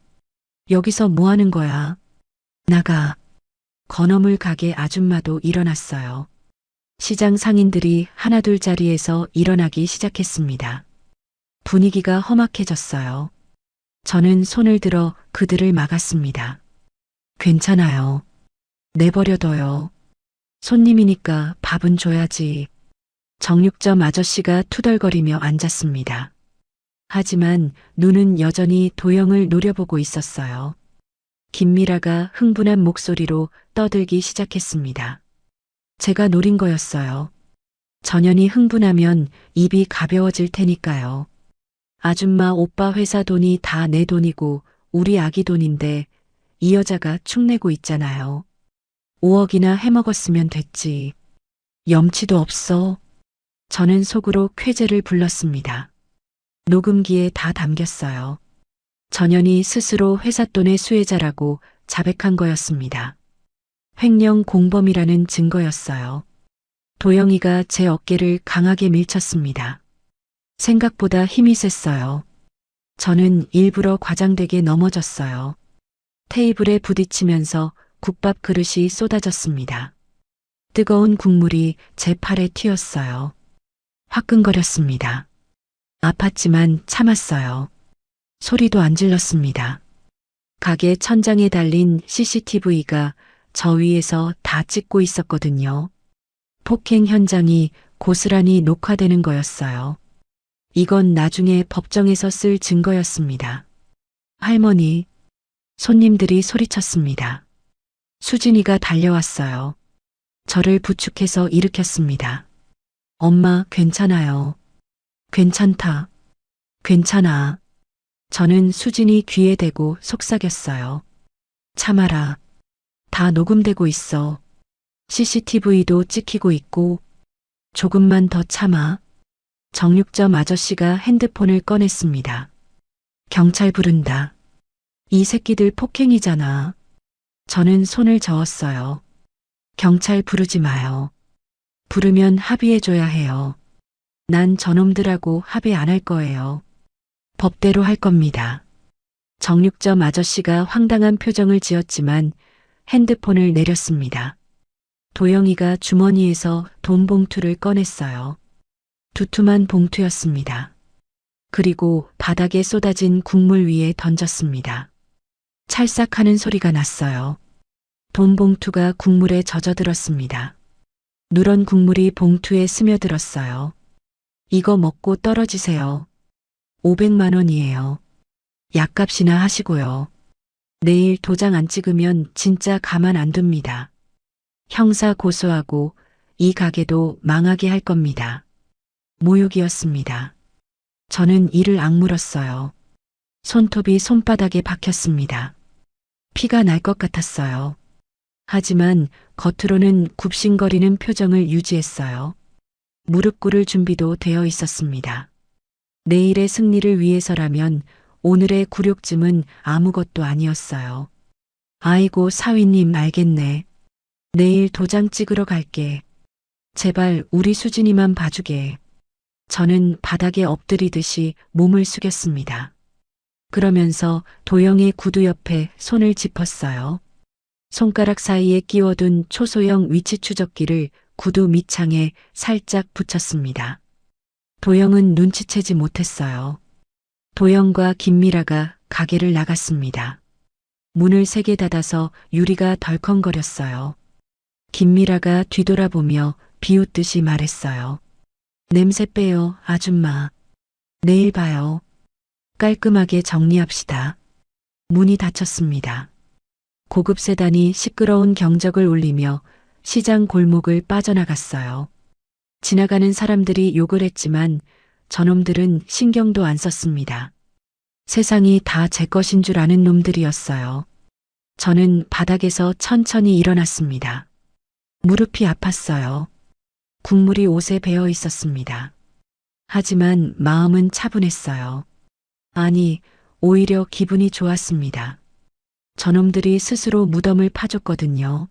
여기서 뭐 하는 거야? 나가. 건어물 가게 아줌마도 일어났어요. 시장 상인들이 하나둘 자리에서 일어나기 시작했습니다. 분위기가 험악해졌어요. 저는 손을 들어 그들을 막았습니다. 괜찮아요. 내버려둬요. 손님이니까 밥은 줘야지. 정육점 아저씨가 투덜거리며 앉았습니다. 하지만 눈은 여전히 도영을 노려보고 있었어요. 김미라가 흥분한 목소리로 떠들기 시작했습니다. 제가 노린 거였어요. 전현이 흥분하면 입이 가벼워질 테니까요. 아줌마 오빠 회사 돈이 다 내 돈이고 우리 아기 돈인데 이 여자가 축내고 있잖아요. 5억이나 해먹었으면 됐지. 염치도 없어. 저는 속으로 쾌재를 불렀습니다. 녹음기에 다 담겼어요. 전현이 스스로 회사 돈의 수혜자라고 자백한 거였습니다. 횡령 공범이라는 증거였어요. 도영이가 제 어깨를 강하게 밀쳤습니다. 생각보다 힘이 셌어요. 저는 일부러 과장되게 넘어졌어요. 테이블에 부딪히면서 국밥 그릇이 쏟아졌습니다. 뜨거운 국물이 제 팔에 튀었어요. 화끈거렸습니다. 아팠지만 참았어요. 소리도 안 질렀습니다. 가게 천장에 달린 CCTV가 저 위에서 다 찍고 있었거든요. 폭행 현장이 고스란히 녹화되는 거였어요. 이건 나중에 법정에서 쓸 증거였습니다. 할머니, 손님들이 소리쳤습니다. 수진이가 달려왔어요. 저를 부축해서 일으켰습니다. 엄마, 괜찮아요. 괜찮다. 괜찮아. 저는 수진이 귀에 대고 속삭였어요. 참아라. 다 녹음되고 있어. CCTV도 찍히고 있고. 조금만 더 참아. 정육점 아저씨가 핸드폰을 꺼냈습니다. 경찰 부른다. 이 새끼들 폭행이잖아. 저는 손을 저었어요. 경찰 부르지 마요. 부르면 합의해줘야 해요. 난 저놈들하고 합의 안 할 거예요. 법대로 할 겁니다. 정육점 아저씨가 황당한 표정을 지었지만 핸드폰을 내렸습니다. 도영이가 주머니에서 돈 봉투를 꺼냈어요. 두툼한 봉투였습니다. 그리고 바닥에 쏟아진 국물 위에 던졌습니다. 찰싹하는 소리가 났어요. 돈 봉투가 국물에 젖어들었습니다. 누런 국물이 봉투에 스며들었어요. 이거 먹고 떨어지세요. 500만 원이에요. 약값이나 하시고요. 내일 도장 안 찍으면 진짜 가만 안 둡니다. 형사 고소하고 이 가게도 망하게 할 겁니다. 모욕이었습니다. 저는 이를 악물었어요. 손톱이 손바닥에 박혔습니다. 피가 날 것 같았어요. 하지만 겉으로는 굽신거리는 표정을 유지했어요. 무릎 꿇을 준비도 되어 있었습니다. 내일의 승리를 위해서라면 오늘의 굴욕쯤은 아무것도 아니었어요. 아이고 사위님 알겠네. 내일 도장 찍으러 갈게. 제발 우리 수진이만 봐주게. 저는 바닥에 엎드리듯이 몸을 숙였습니다. 그러면서 도영의 구두 옆에 손을 짚었어요. 손가락 사이에 끼워둔 초소형 위치 추적기를 구두 밑창에 살짝 붙였습니다. 도영은 눈치채지 못했어요. 도영과 김미라가 가게를 나갔습니다. 문을 세게 닫아서 유리가 덜컹거렸어요. 김미라가 뒤돌아보며 비웃듯이 말했어요. 냄새 빼요, 아줌마. 내일 봐요. 깔끔하게 정리합시다. 문이 닫혔습니다. 고급 세단이 시끄러운 경적을 울리며 시장 골목을 빠져나갔어요. 지나가는 사람들이 욕을 했지만 저놈들은 신경도 안 썼습니다. 세상이 다 제 것인 줄 아는 놈들이었어요. 저는 바닥에서 천천히 일어났습니다. 무릎이 아팠어요. 국물이 옷에 배어 있었습니다. 하지만 마음은 차분했어요. 아니, 오히려 기분이 좋았습니다. 저놈들이 스스로 무덤을 파줬거든요.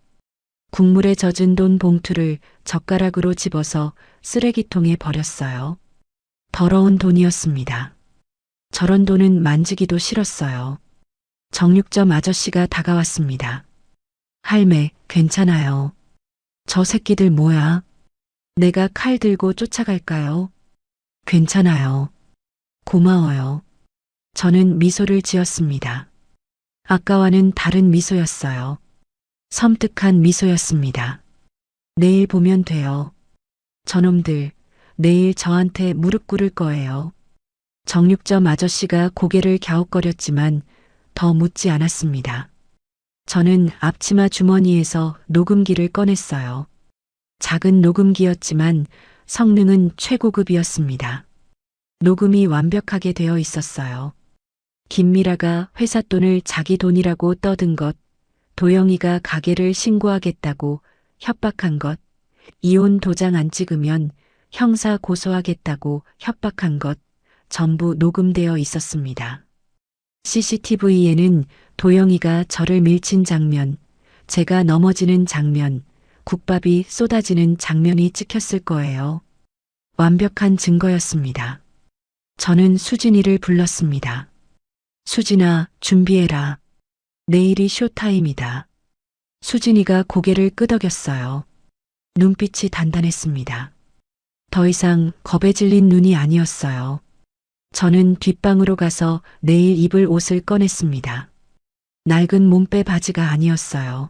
국물에 젖은 돈 봉투를 젓가락으로 집어서 쓰레기통에 버렸어요. 더러운 돈이었습니다. 저런 돈은 만지기도 싫었어요. 정육점 아저씨가 다가왔습니다. 할매, 괜찮아요. 저 새끼들 뭐야? 내가 칼 들고 쫓아갈까요? 괜찮아요. 고마워요. 저는 미소를 지었습니다. 아까와는 다른 미소였어요. 섬뜩한 미소였습니다. 내일 보면 돼요. 저놈들, 내일 저한테 무릎 꿇을 거예요. 정육점 아저씨가 고개를 갸웃거렸지만 더 묻지 않았습니다. 저는 앞치마 주머니에서 녹음기를 꺼냈어요. 작은 녹음기였지만 성능은 최고급이었습니다. 녹음이 완벽하게 되어 있었어요. 김미라가 회사 돈을 자기 돈이라고 떠든 것, 도영이가 가게를 신고하겠다고 협박한 것, 이혼 도장 안 찍으면 형사 고소하겠다고 협박한 것, 전부 녹음되어 있었습니다. CCTV에는 도영이가 저를 밀친 장면, 제가 넘어지는 장면, 국밥이 쏟아지는 장면이 찍혔을 거예요. 완벽한 증거였습니다. 저는 수진이를 불렀습니다. 수진아, 준비해라. 내일이 쇼타임이다. 수진이가 고개를 끄덕였어요. 눈빛이 단단했습니다. 더 이상 겁에 질린 눈이 아니었어요. 저는 뒷방으로 가서 내일 입을 옷을 꺼냈습니다. 낡은 몸빼 바지가 아니었어요.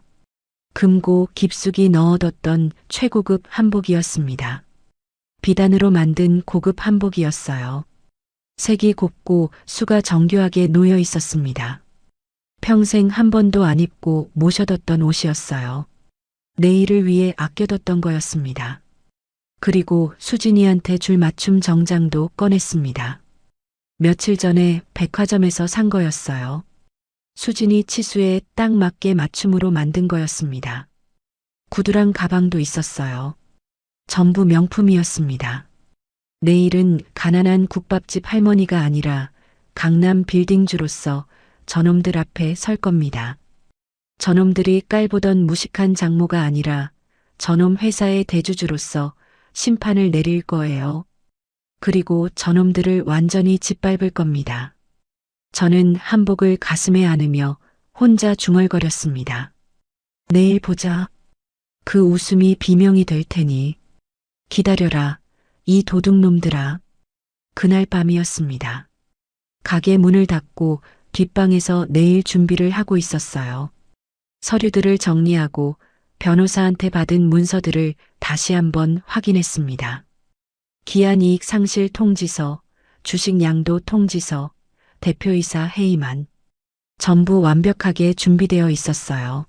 금고 깊숙이 넣어뒀던 최고급 한복이었습니다. 비단으로 만든 고급 한복이었어요. 색이 곱고 수가 정교하게 놓여 있었습니다. 평생 한 번도 안 입고 모셔뒀던 옷이었어요. 내일을 위해 아껴뒀던 거였습니다. 그리고 수진이한테 줄 맞춤 정장도 꺼냈습니다. 며칠 전에 백화점에서 산 거였어요. 수진이 치수에 딱 맞게 맞춤으로 만든 거였습니다. 구두랑 가방도 있었어요. 전부 명품이었습니다. 내일은 가난한 국밥집 할머니가 아니라 강남 빌딩주로서 저놈들 앞에 설 겁니다. 저놈들이 깔보던 무식한 장모가 아니라 저놈 회사의 대주주로서 심판을 내릴 거예요. 그리고 저놈들을 완전히 짓밟을 겁니다. 저는 한복을 가슴에 안으며 혼자 중얼거렸습니다. 내일 보자. 그 웃음이 비명이 될 테니 기다려라, 이 도둑놈들아. 그날 밤이었습니다. 가게 문을 닫고 뒷방에서 내일 준비를 하고 있었어요. 서류들을 정리하고 변호사한테 받은 문서들을 다시 한번 확인했습니다. 기한이익 상실 통지서, 주식 양도 통지서, 대표이사 회의만. 전부 완벽하게 준비되어 있었어요.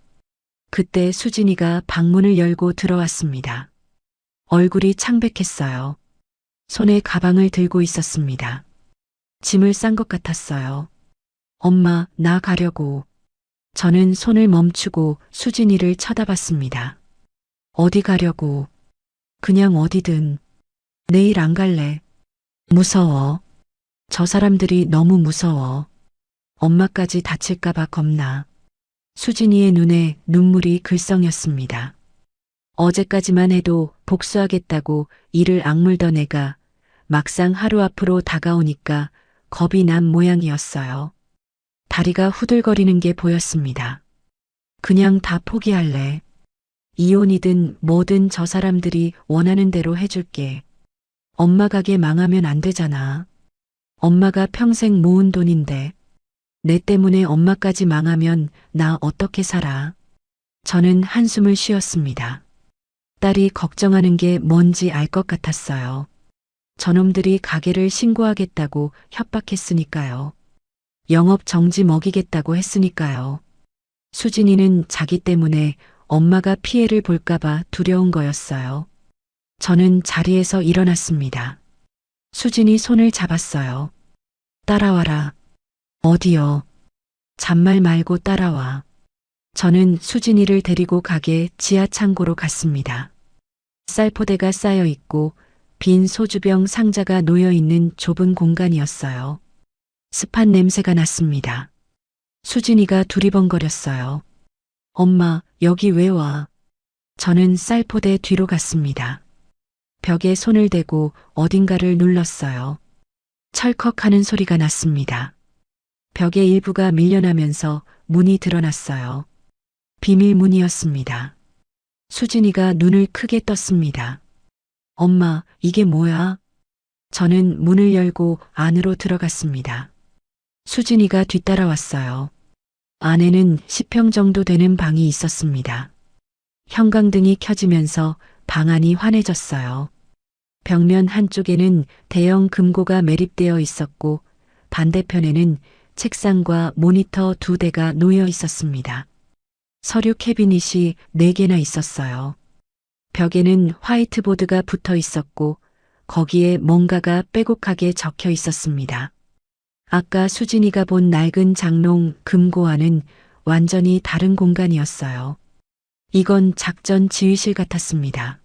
그때 수진이가 방문을 열고 들어왔습니다. 얼굴이 창백했어요. 손에 가방을 들고 있었습니다. 짐을 싼 것 같았어요. 엄마, 나 가려고. 저는 손을 멈추고 수진이를 쳐다봤습니다. 어디 가려고? 그냥 어디든. 내일 안 갈래. 무서워. 저 사람들이 너무 무서워. 엄마까지 다칠까봐 겁나. 수진이의 눈에 눈물이 글썽였습니다. 어제까지만 해도 복수하겠다고 이를 악물던 애가 막상 하루 앞으로 다가오니까 겁이 난 모양이었어요. 다리가 후들거리는 게 보였습니다. 그냥 다 포기할래. 이혼이든 뭐든 저 사람들이 원하는 대로 해줄게. 엄마 가게 망하면 안 되잖아. 엄마가 평생 모은 돈인데 내 때문에 엄마까지 망하면 나 어떻게 살아. 저는 한숨을 쉬었습니다. 딸이 걱정하는 게 뭔지 알 것 같았어요. 저놈들이 가게를 신고하겠다고 협박했으니까요. 영업 정지 먹이겠다고 했으니까요. 수진이는 자기 때문에 엄마가 피해를 볼까봐 두려운 거였어요. 저는 자리에서 일어났습니다. 수진이 손을 잡았어요. 따라와라. 어디요? 잔말 말고 따라와. 저는 수진이를 데리고 가게 지하 창고로 갔습니다. 쌀포대가 쌓여 있고 빈 소주병 상자가 놓여 있는 좁은 공간이었어요. 습한 냄새가 났습니다. 수진이가 두리번거렸어요. 엄마, 여기 왜 와? 저는 쌀포대 뒤로 갔습니다. 벽에 손을 대고 어딘가를 눌렀어요. 철컥하는 소리가 났습니다. 벽의 일부가 밀려나면서 문이 드러났어요. 비밀문이었습니다. 수진이가 눈을 크게 떴습니다. 엄마, 이게 뭐야? 저는 문을 열고 안으로 들어갔습니다. 수진이가 뒤따라왔어요. 안에는 10평 정도 되는 방이 있었습니다. 형광등이 켜지면서 방 안이 환해졌어요. 벽면 한쪽에는 대형 금고가 매립되어 있었고 반대편에는 책상과 모니터 2대가 놓여 있었습니다. 서류 캐비닛이 4개나 있었어요. 벽에는 화이트보드가 붙어 있었고 거기에 뭔가가 빼곡하게 적혀 있었습니다. 아까 수진이가 본 낡은 장롱 금고와는 완전히 다른 공간이었어요. 이건 작전 지휘실 같았습니다.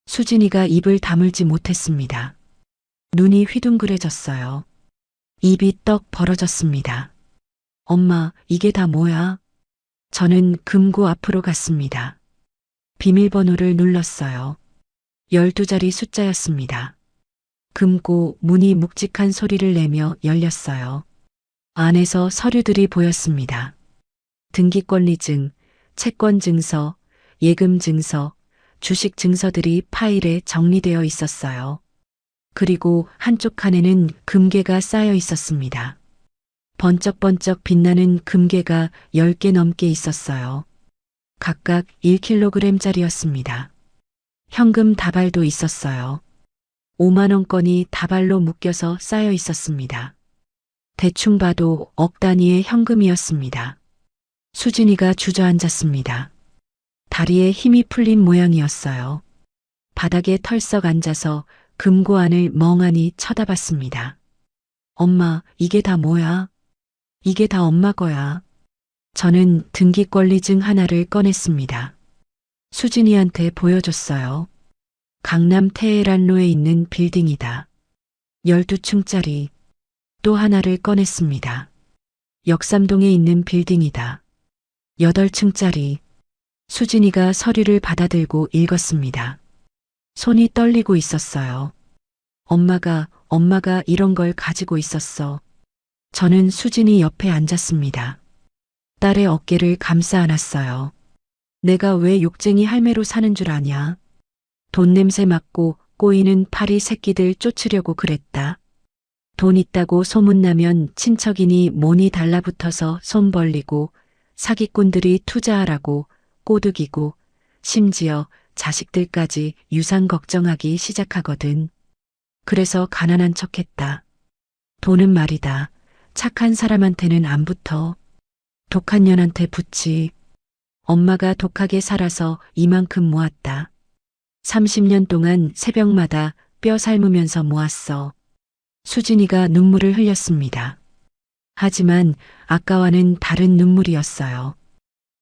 수진이가 입을 다물지 못했습니다. 눈이 휘둥그레졌어요. 입이 떡 벌어졌습니다. 엄마, 이게 다 뭐야? 저는 금고 앞으로 갔습니다. 비밀번호를 눌렀어요. 12자리 숫자였습니다. 금고 문이 묵직한 소리를 내며 열렸어요. 안에서 서류들이 보였습니다. 등기권리증, 채권증서, 예금증서, 주식증서들이 파일에 정리되어 있었어요. 그리고 한쪽 칸에는 금괴가 쌓여 있었습니다. 번쩍번쩍 빛나는 금괴가 10개 넘게 있었어요. 각각 1kg짜리였습니다. 현금 다발도 있었어요. 5만원권이 다발로 묶여서 쌓여 있었습니다. 대충 봐도 억 단위의 현금이었습니다. 수진이가 주저앉았습니다. 다리에 힘이 풀린 모양이었어요. 바닥에 털썩 앉아서 금고 안을 멍하니 쳐다봤습니다. 엄마, 이게 다 뭐야? 이게 다 엄마 거야. 저는 등기권리증 하나를 꺼냈습니다. 수진이한테 보여줬어요. 강남 테헤란로에 있는 빌딩이다. 12층짜리. 또 하나를 꺼냈습니다. 역삼동에 있는 빌딩이다. 8층짜리. 수진이가 서류를 받아들고 읽었습니다. 손이 떨리고 있었어요. 엄마가 이런 걸 가지고 있었어. 저는 수진이 옆에 앉았습니다. 딸의 어깨를 감싸 안았어요. 내가 왜 욕쟁이 할매로 사는 줄 아냐? 돈 냄새 맡고 꼬이는 파리 새끼들 쫓으려고 그랬다. 돈 있다고 소문나면 친척이니 뭐니 달라붙어서 손 벌리고 사기꾼들이 투자하라고 꼬드기고 심지어 자식들까지 유산 걱정하기 시작하거든. 그래서 가난한 척했다. 돈은 말이다. 착한 사람한테는 안 붙어. 독한 년한테 붙지. 엄마가 독하게 살아서 이만큼 모았다. 30년 동안 새벽마다 뼈 삶으면서 모았어. 수진이가 눈물을 흘렸습니다. 하지만 아까와는 다른 눈물이었어요.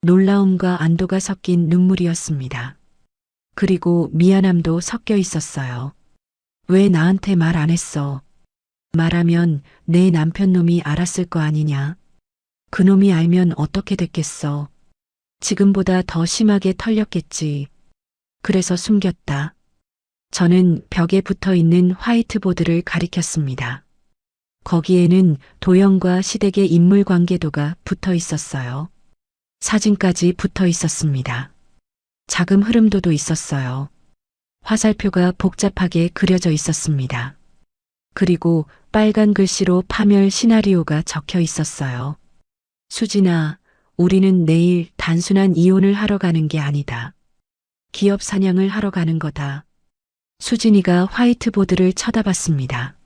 놀라움과 안도가 섞인 눈물이었습니다. 그리고 미안함도 섞여 있었어요. 왜 나한테 말 안 했어? 말하면 내 남편 놈이 알았을 거 아니냐? 그 놈이 알면 어떻게 됐겠어? 지금보다 더 심하게 털렸겠지. 그래서 숨겼다. 저는 벽에 붙어 있는 화이트보드를 가리켰습니다. 거기에는 도영과 시댁의 인물 관계도가 붙어 있었어요. 사진까지 붙어 있었습니다. 자금 흐름도도 있었어요. 화살표가 복잡하게 그려져 있었습니다. 그리고 빨간 글씨로 파멸 시나리오가 적혀 있었어요. 수진아, 우리는 내일 단순한 이혼을 하러 가는 게 아니다. 기업 사냥을 하러 가는 거다. 수진이가 화이트보드를 쳐다봤습니다.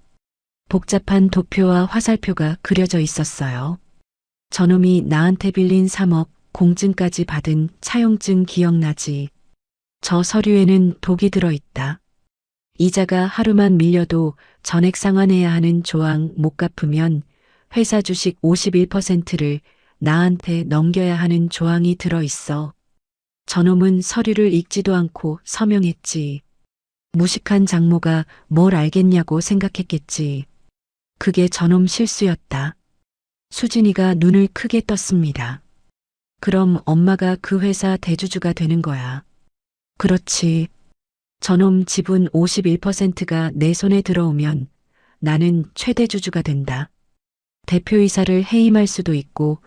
복잡한 도표와 화살표가 그려져 있었어요. 저놈이 나한테 빌린 3억, 공증까지 받은 차용증 기억나지? 저 서류에는 독이 들어있다. 이자가 하루만 밀려도 전액 상환해야 하는 조항 못 갚으면 회사 주식 51%를 나한테 넘겨야 하는 조항이 들어있어. 저놈은 서류를 읽지도 않고 서명했지. 무식한 장모가 뭘 알겠냐고 생각했겠지. 그게 저놈 실수였다. 수진이가 눈을 크게 떴습니다. 그럼 엄마가 그 회사 대주주가 되는 거야. 그렇지. 저놈 지분 51%가 내 손에 들어오면 나는 최대주주가 된다. 대표이사를 해임할 수도 있고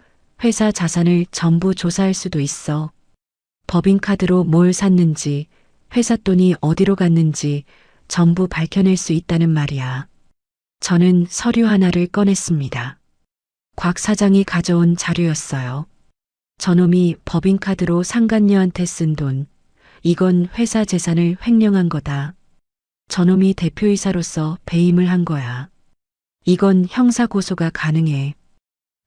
회사 자산을 전부 조사할 수도 있어. 법인카드로 뭘 샀는지, 회사 돈이 어디로 갔는지 전부 밝혀낼 수 있다는 말이야. 저는 서류 하나를 꺼냈습니다. 곽 사장이 가져온 자료였어요. 저놈이 법인카드로 상간녀한테 쓴 돈, 이건 회사 재산을 횡령한 거다. 저놈이 대표이사로서 배임을 한 거야. 이건 형사고소가 가능해.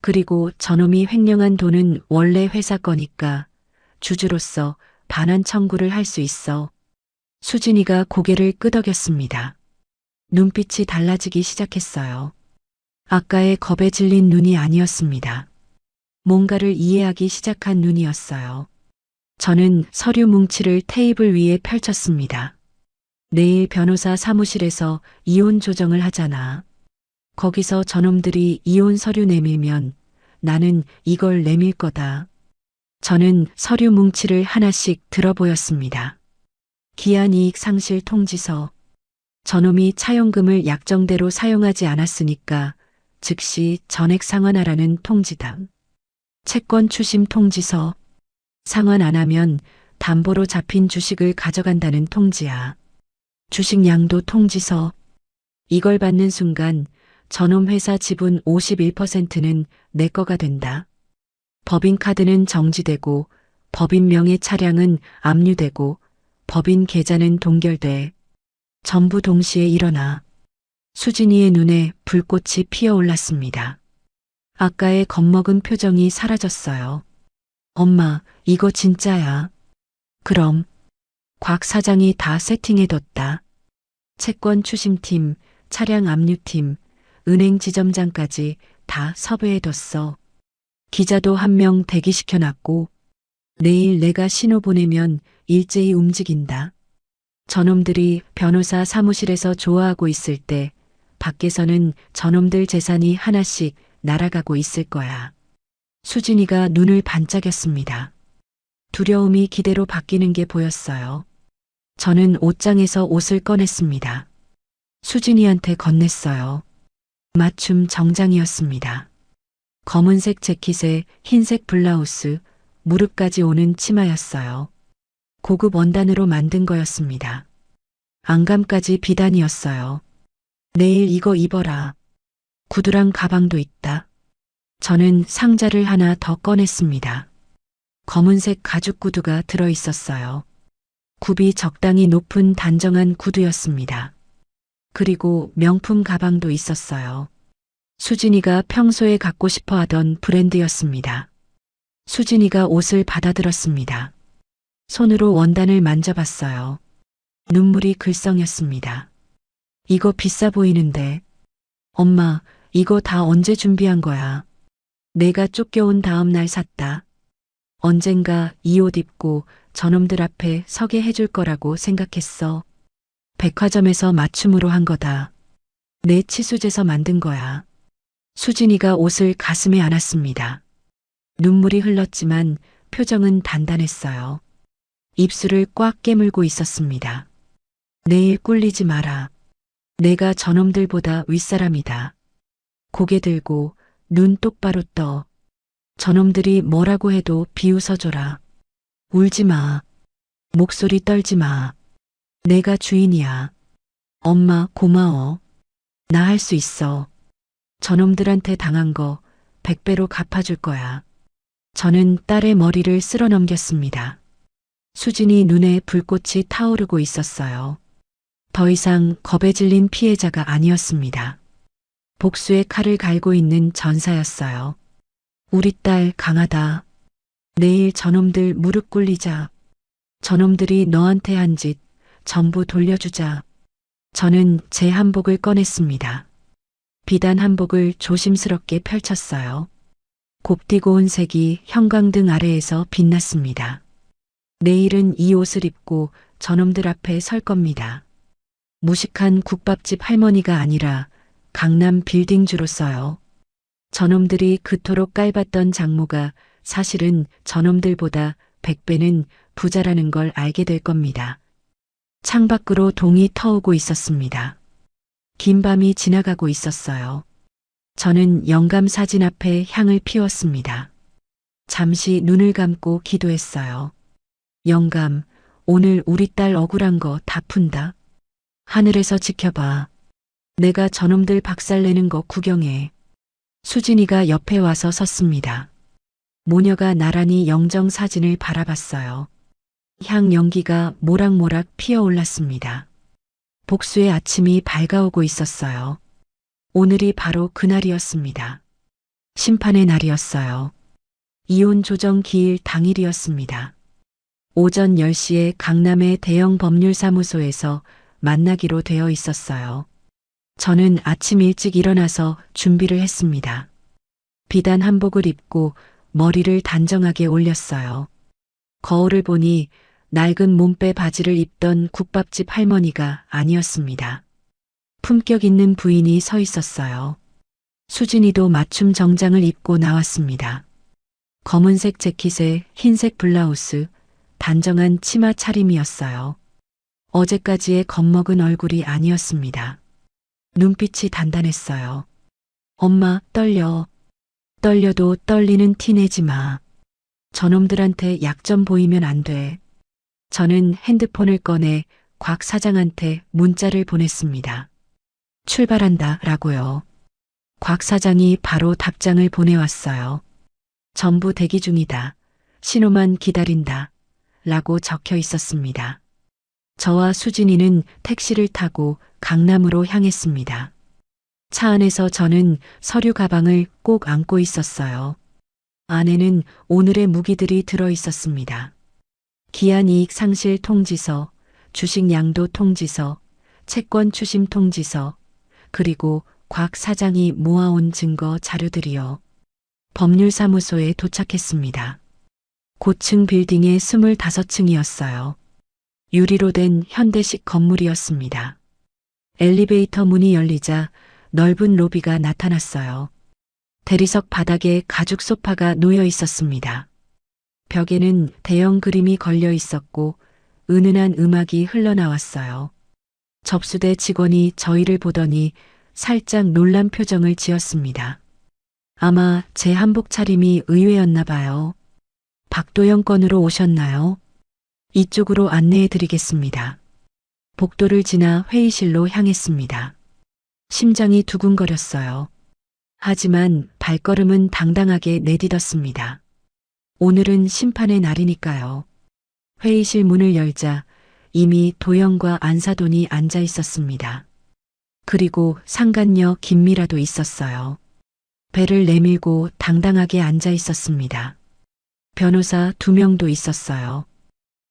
그리고 저놈이 횡령한 돈은 원래 회사 거니까 주주로서 반환 청구를 할 수 있어. 수진이가 고개를 끄덕였습니다. 눈빛이 달라지기 시작했어요. 아까의 겁에 질린 눈이 아니었습니다. 뭔가를 이해하기 시작한 눈이었어요. 저는 서류 뭉치를 테이블 위에 펼쳤습니다. 내일 변호사 사무실에서 이혼 조정을 하잖아. 거기서 저놈들이 이혼 서류 내밀면 나는 이걸 내밀 거다. 저는 서류 뭉치를 하나씩 들어보였습니다. 기한이익 상실 통지서. 저놈이 차용금을 약정대로 사용하지 않았으니까 즉시 전액 상환하라는 통지당. 채권 추심 통지서. 상환 안 하면 담보로 잡힌 주식을 가져간다는 통지야. 주식 양도 통지서. 이걸 받는 순간 저놈 회사 지분 51%는 내 거가 된다. 법인카드는 정지되고 법인 명의 차량은 압류되고 법인 계좌는 동결돼. 전부 동시에 일어나. 수진이의 눈에 불꽃이 피어올랐습니다. 아까의 겁먹은 표정이 사라졌어요. 엄마, 이거 진짜야. 그럼. 곽 사장이 다 세팅해뒀다. 채권 추심팀, 차량 압류팀, 은행 지점장까지 다 섭외해뒀어. 기자도 한 명 대기시켜놨고, 내일 내가 신호 보내면 일제히 움직인다. 저놈들이 변호사 사무실에서 좋아하고 있을 때 밖에서는 저놈들 재산이 하나씩 날아가고 있을 거야. 수진이가 눈을 반짝였습니다. 두려움이 기대로 바뀌는 게 보였어요. 저는 옷장에서 옷을 꺼냈습니다. 수진이한테 건넸어요. 맞춤 정장이었습니다. 검은색 재킷에 흰색 블라우스, 무릎까지 오는 치마였어요. 고급 원단으로 만든 거였습니다. 안감까지 비단이었어요. 내일 이거 입어라. 구두랑 가방도 있다. 저는 상자를 하나 더 꺼냈습니다. 검은색 가죽 구두가 들어 있었어요. 굽이 적당히 높은 단정한 구두였습니다. 그리고 명품 가방도 있었어요. 수진이가 평소에 갖고 싶어 하던 브랜드였습니다. 수진이가 옷을 받아들었습니다. 손으로 원단을 만져봤어요. 눈물이 글썽였습니다. 이거 비싸 보이는데. 엄마, 이거 다 언제 준비한 거야? 내가 쫓겨온 다음 날 샀다. 언젠가 이 옷 입고 저놈들 앞에 서게 해줄 거라고 생각했어. 백화점에서 맞춤으로 한 거다. 내 치수제서 만든 거야. 수진이가 옷을 가슴에 안았습니다. 눈물이 흘렀지만 표정은 단단했어요. 입술을 꽉 깨물고 있었습니다. 내일 꿀리지 마라. 내가 저놈들보다 윗사람이다. 고개 들고 눈 똑바로 떠. 저놈들이 뭐라고 해도 비웃어줘라. 울지 마. 목소리 떨지 마. 내가 주인이야. 엄마 고마워. 나 할 수 있어. 저놈들한테 당한 거 100배로 갚아줄 거야. 저는 딸의 머리를 쓸어 넘겼습니다. 수진이 눈에 불꽃이 타오르고 있었어요. 더 이상 겁에 질린 피해자가 아니었습니다. 복수의 칼을 갈고 있는 전사였어요. 우리 딸 강하다. 내일 저놈들 무릎 꿇리자. 저놈들이 너한테 한 짓 전부 돌려주자. 저는 제 한복을 꺼냈습니다. 비단 한복을 조심스럽게 펼쳤어요. 곱디고 온 색이 형광등 아래에서 빛났습니다. 내일은 이 옷을 입고 저놈들 앞에 설 겁니다. 무식한 국밥집 할머니가 아니라 강남 빌딩주로서요. 저놈들이 그토록 깔봤던 장모가 사실은 저놈들보다 100배는 부자라는 걸 알게 될 겁니다. 창밖으로 동이 터오고 있었습니다. 긴 밤이 지나가고 있었어요. 저는 영감 사진 앞에 향을 피웠습니다. 잠시 눈을 감고 기도했어요. 영감, 오늘 우리 딸 억울한 거 다 푼다. 하늘에서 지켜봐. 내가 저놈들 박살내는 거 구경해. 수진이가 옆에 와서 섰습니다. 모녀가 나란히 영정 사진을 바라봤어요. 향 연기가 모락모락 피어올랐습니다. 복수의 아침이 밝아오고 있었어요. 오늘이 바로 그날이었습니다. 심판의 날이었어요. 이혼 조정 기일 당일이었습니다. 오전 10시에 강남의 대형 법률사무소에서 만나기로 되어 있었어요. 저는 아침 일찍 일어나서 준비를 했습니다. 비단 한복을 입고 머리를 단정하게 올렸어요. 거울을 보니 낡은 몸빼 바지를 입던 국밥집 할머니가 아니었습니다. 품격 있는 부인이 서 있었어요. 수진이도 맞춤 정장을 입고 나왔습니다. 검은색 재킷에 흰색 블라우스, 단정한 치마 차림이었어요. 어제까지의 겁먹은 얼굴이 아니었습니다. 눈빛이 단단했어요. 엄마, 떨려. 떨려도 떨리는 티 내지 마. 저놈들한테 약점 보이면 안 돼. 저는 핸드폰을 꺼내 곽 사장한테 문자를 보냈습니다. 출발한다 라고요. 곽 사장이 바로 답장을 보내왔어요. 전부 대기 중이다. 신호만 기다린다. 라고 적혀 있었습니다. 저와 수진이는 택시를 타고 강남으로 향했습니다. 차 안에서 저는 서류 가방을 꼭 안고 있었어요. 안에는 오늘의 무기들이 들어 있었습니다. 기한이익 상실 통지서, 주식 양도 통지서, 채권 추심 통지서, 그리고 곽 사장이 모아온 증거 자료들이요. 법률사무소에 도착했습니다. 고층 빌딩의 25층이었어요. 유리로 된 현대식 건물이었습니다. 엘리베이터 문이 열리자 넓은 로비가 나타났어요. 대리석 바닥에 가죽 소파가 놓여 있었습니다. 벽에는 대형 그림이 걸려 있었고 은은한 음악이 흘러나왔어요. 접수대 직원이 저희를 보더니 살짝 놀란 표정을 지었습니다. 아마 제 한복 차림이 의외였나 봐요. 박도영 건으로 오셨나요? 이쪽으로 안내해 드리겠습니다. 복도를 지나 회의실로 향했습니다. 심장이 두근거렸어요. 하지만 발걸음은 당당하게 내딛었습니다. 오늘은 심판의 날이니까요. 회의실 문을 열자 이미 도영과 안사돈이 앉아 있었습니다. 그리고 상간녀 김미라도 있었어요. 배를 내밀고 당당하게 앉아 있었습니다. 변호사 2명도 있었어요.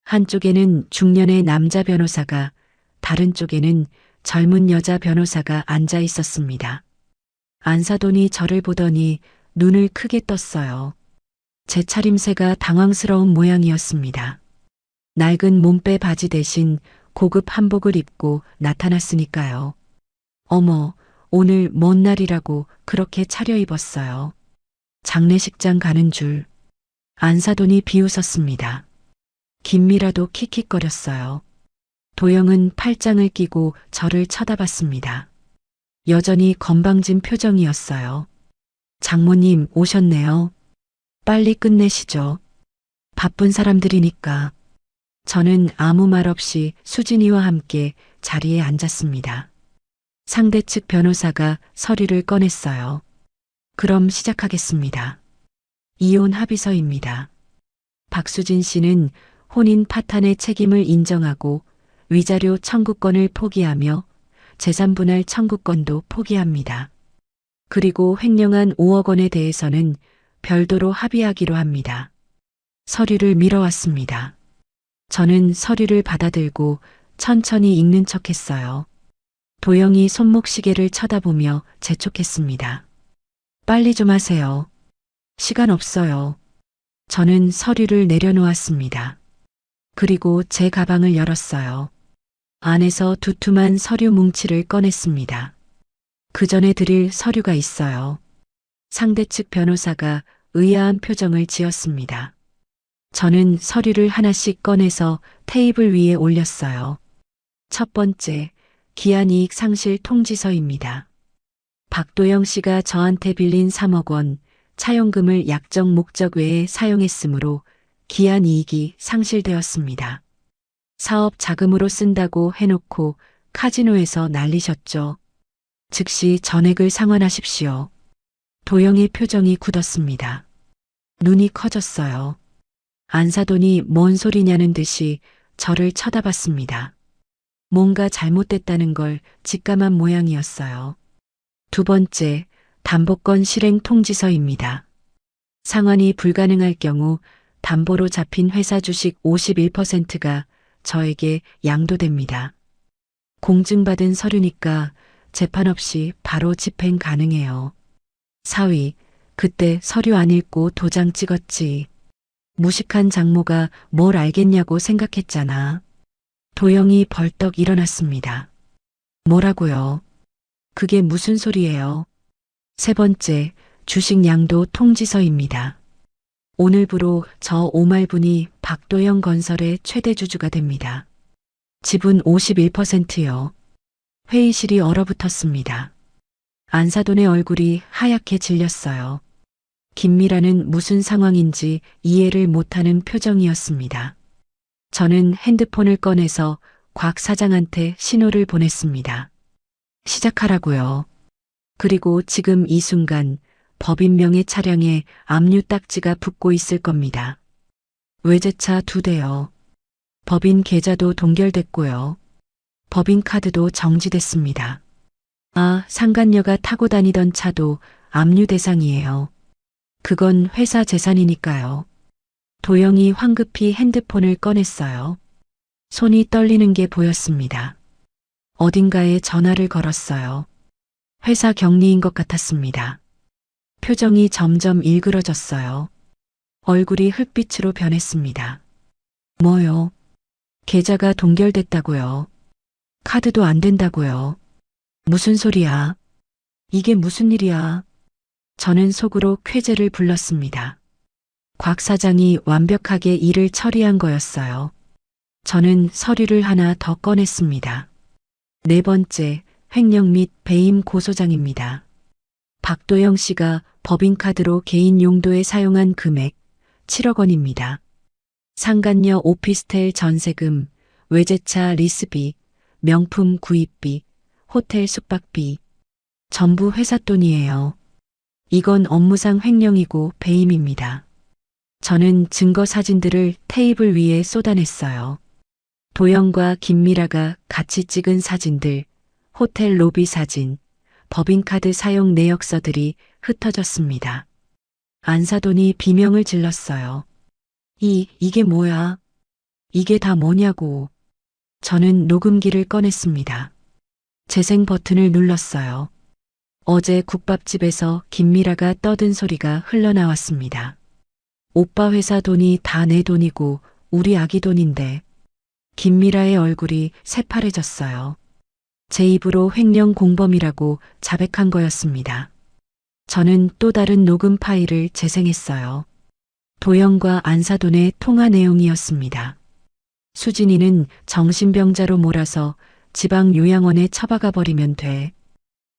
한쪽에는 중년의 남자 변호사가, 다른 쪽에는 젊은 여자 변호사가 앉아 있었습니다. 안사돈이 저를 보더니 눈을 크게 떴어요. 제 차림새가 당황스러운 모양이었습니다. 낡은 몸빼 바지 대신 고급 한복을 입고 나타났으니까요. 어머, 오늘 뭔 날이라고 그렇게 차려입었어요. 장례식장 가는 줄. 안사돈이 비웃었습니다. 김미라도 킥킥거렸어요. 도영은 팔짱을 끼고 저를 쳐다봤습니다. 여전히 건방진 표정이었어요. 장모님 오셨네요. 빨리 끝내시죠. 바쁜 사람들이니까. 저는 아무 말 없이 수진이와 함께 자리에 앉았습니다. 상대 측 변호사가 서류를 꺼냈어요. 그럼 시작하겠습니다. 이혼 합의서입니다. 박수진 씨는 혼인 파탄의 책임을 인정하고 위자료 청구권을 포기하며 재산분할 청구권도 포기합니다. 그리고 횡령한 5억 원에 대해서는 별도로 합의하기로 합니다. 서류를 밀어왔습니다. 저는 서류를 받아들고 천천히 읽는 척했어요. 도영이 손목시계를 쳐다보며 재촉했습니다. 빨리 좀 하세요. 시간 없어요. 저는 서류를 내려놓았습니다. 그리고 제 가방을 열었어요. 안에서 두툼한 서류 뭉치를 꺼냈습니다. 그 전에 드릴 서류가 있어요. 상대 측 변호사가 의아한 표정을 지었습니다. 저는 서류를 하나씩 꺼내서 테이블 위에 올렸어요. 첫 번째, 기한이익 상실 통지서입니다. 박도영 씨가 저한테 빌린 3억 원, 차용금을 약정 목적 외에 사용했으므로 기한이익이 상실되었습니다. 사업 자금으로 쓴다고 해놓고 카지노에서 날리셨죠. 즉시 전액을 상환하십시오. 도영의 표정이 굳었습니다. 눈이 커졌어요. 안사돈이 뭔 소리냐는 듯이 저를 쳐다봤습니다. 뭔가 잘못됐다는 걸 직감한 모양이었어요. 두 번째, 담보권 실행 통지서입니다. 상환이 불가능할 경우 담보로 잡힌 회사 주식 51%가 저에게 양도됩니다. 공증받은 서류니까 재판 없이 바로 집행 가능해요. 사위, 그때 서류 안 읽고 도장 찍었지. 무식한 장모가 뭘 알겠냐고 생각했잖아. 도영이 벌떡 일어났습니다. 뭐라고요? 그게 무슨 소리예요? 세 번째, 주식 양도 통지서입니다. 오늘부로 저 오말분이 박도영 건설의 최대 주주가 됩니다. 지분 51%요. 회의실이 얼어붙었습니다. 안사돈의 얼굴이 하얗게 질렸어요. 김미라는 무슨 상황인지 이해를 못하는 표정이었습니다. 저는 핸드폰을 꺼내서 곽 사장한테 신호를 보냈습니다. 시작하라고요. 그리고 지금 이 순간 법인명의 차량에 압류 딱지가 붙고 있을 겁니다. 외제차 2대요. 법인 계좌도 동결됐고요. 법인 카드도 정지됐습니다. 아, 상간녀가 타고 다니던 차도 압류 대상이에요. 그건 회사 재산이니까요. 도영이 황급히 핸드폰을 꺼냈어요. 손이 떨리는 게 보였습니다. 어딘가에 전화를 걸었어요. 회사 격리인 것 같았습니다. 표정이 점점 일그러졌어요. 얼굴이 흙빛으로 변했습니다. 뭐요? 계좌가 동결됐다고요. 카드도 안 된다고요. 무슨 소리야? 이게 무슨 일이야? 저는 속으로 쾌재를 불렀습니다. 곽 사장이 완벽하게 일을 처리한 거였어요. 저는 서류를 하나 더 꺼냈습니다. 네 번째, 횡령 및 배임 고소장입니다. 박도영 씨가 법인카드로 개인 용도에 사용한 금액 7억 원입니다. 상간녀 오피스텔 전세금, 외제차 리스비, 명품 구입비, 호텔 숙박비, 전부 회사 돈이에요. 이건 업무상 횡령이고 배임입니다. 저는 증거 사진들을 테이블 위에 쏟아냈어요. 도영과 김미라가 같이 찍은 사진들, 호텔 로비 사진, 법인카드 사용 내역서들이 흩어졌습니다. 안사돈이 비명을 질렀어요. 이게 뭐야? 이게 다 뭐냐고. 저는 녹음기를 꺼냈습니다. 재생 버튼을 눌렀어요. 어제 국밥집에서 김미라가 떠든 소리가 흘러나왔습니다. 오빠 회사 돈이 다 내 돈이고 우리 아기 돈인데. 김미라의 얼굴이 새파래졌어요. 제 입으로 횡령 공범이라고 자백한 거였습니다. 저는 또 다른 녹음 파일을 재생했어요. 도영과 안사돈의 통화 내용이었습니다. 수진이는 정신병자로 몰아서 지방 요양원에 처박아 버리면 돼.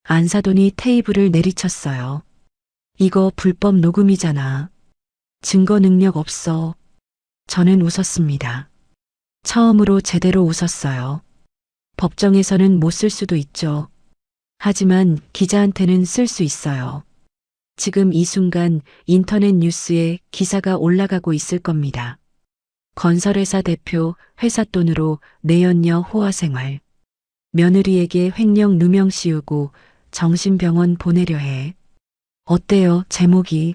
안사돈이 테이블을 내리쳤어요. 이거 불법 녹음이잖아. 증거 능력 없어. 저는 웃었습니다. 처음으로 제대로 웃었어요. 법정에서는 못 쓸 수도 있죠. 하지만 기자한테는 쓸 수 있어요. 지금 이 순간 인터넷 뉴스에 기사가 올라가고 있을 겁니다. 건설회사 대표 회사 돈으로 내연녀 호화생활. 며느리에게 횡령 누명 씌우고 정신병원 보내려 해. 어때요, 제목이?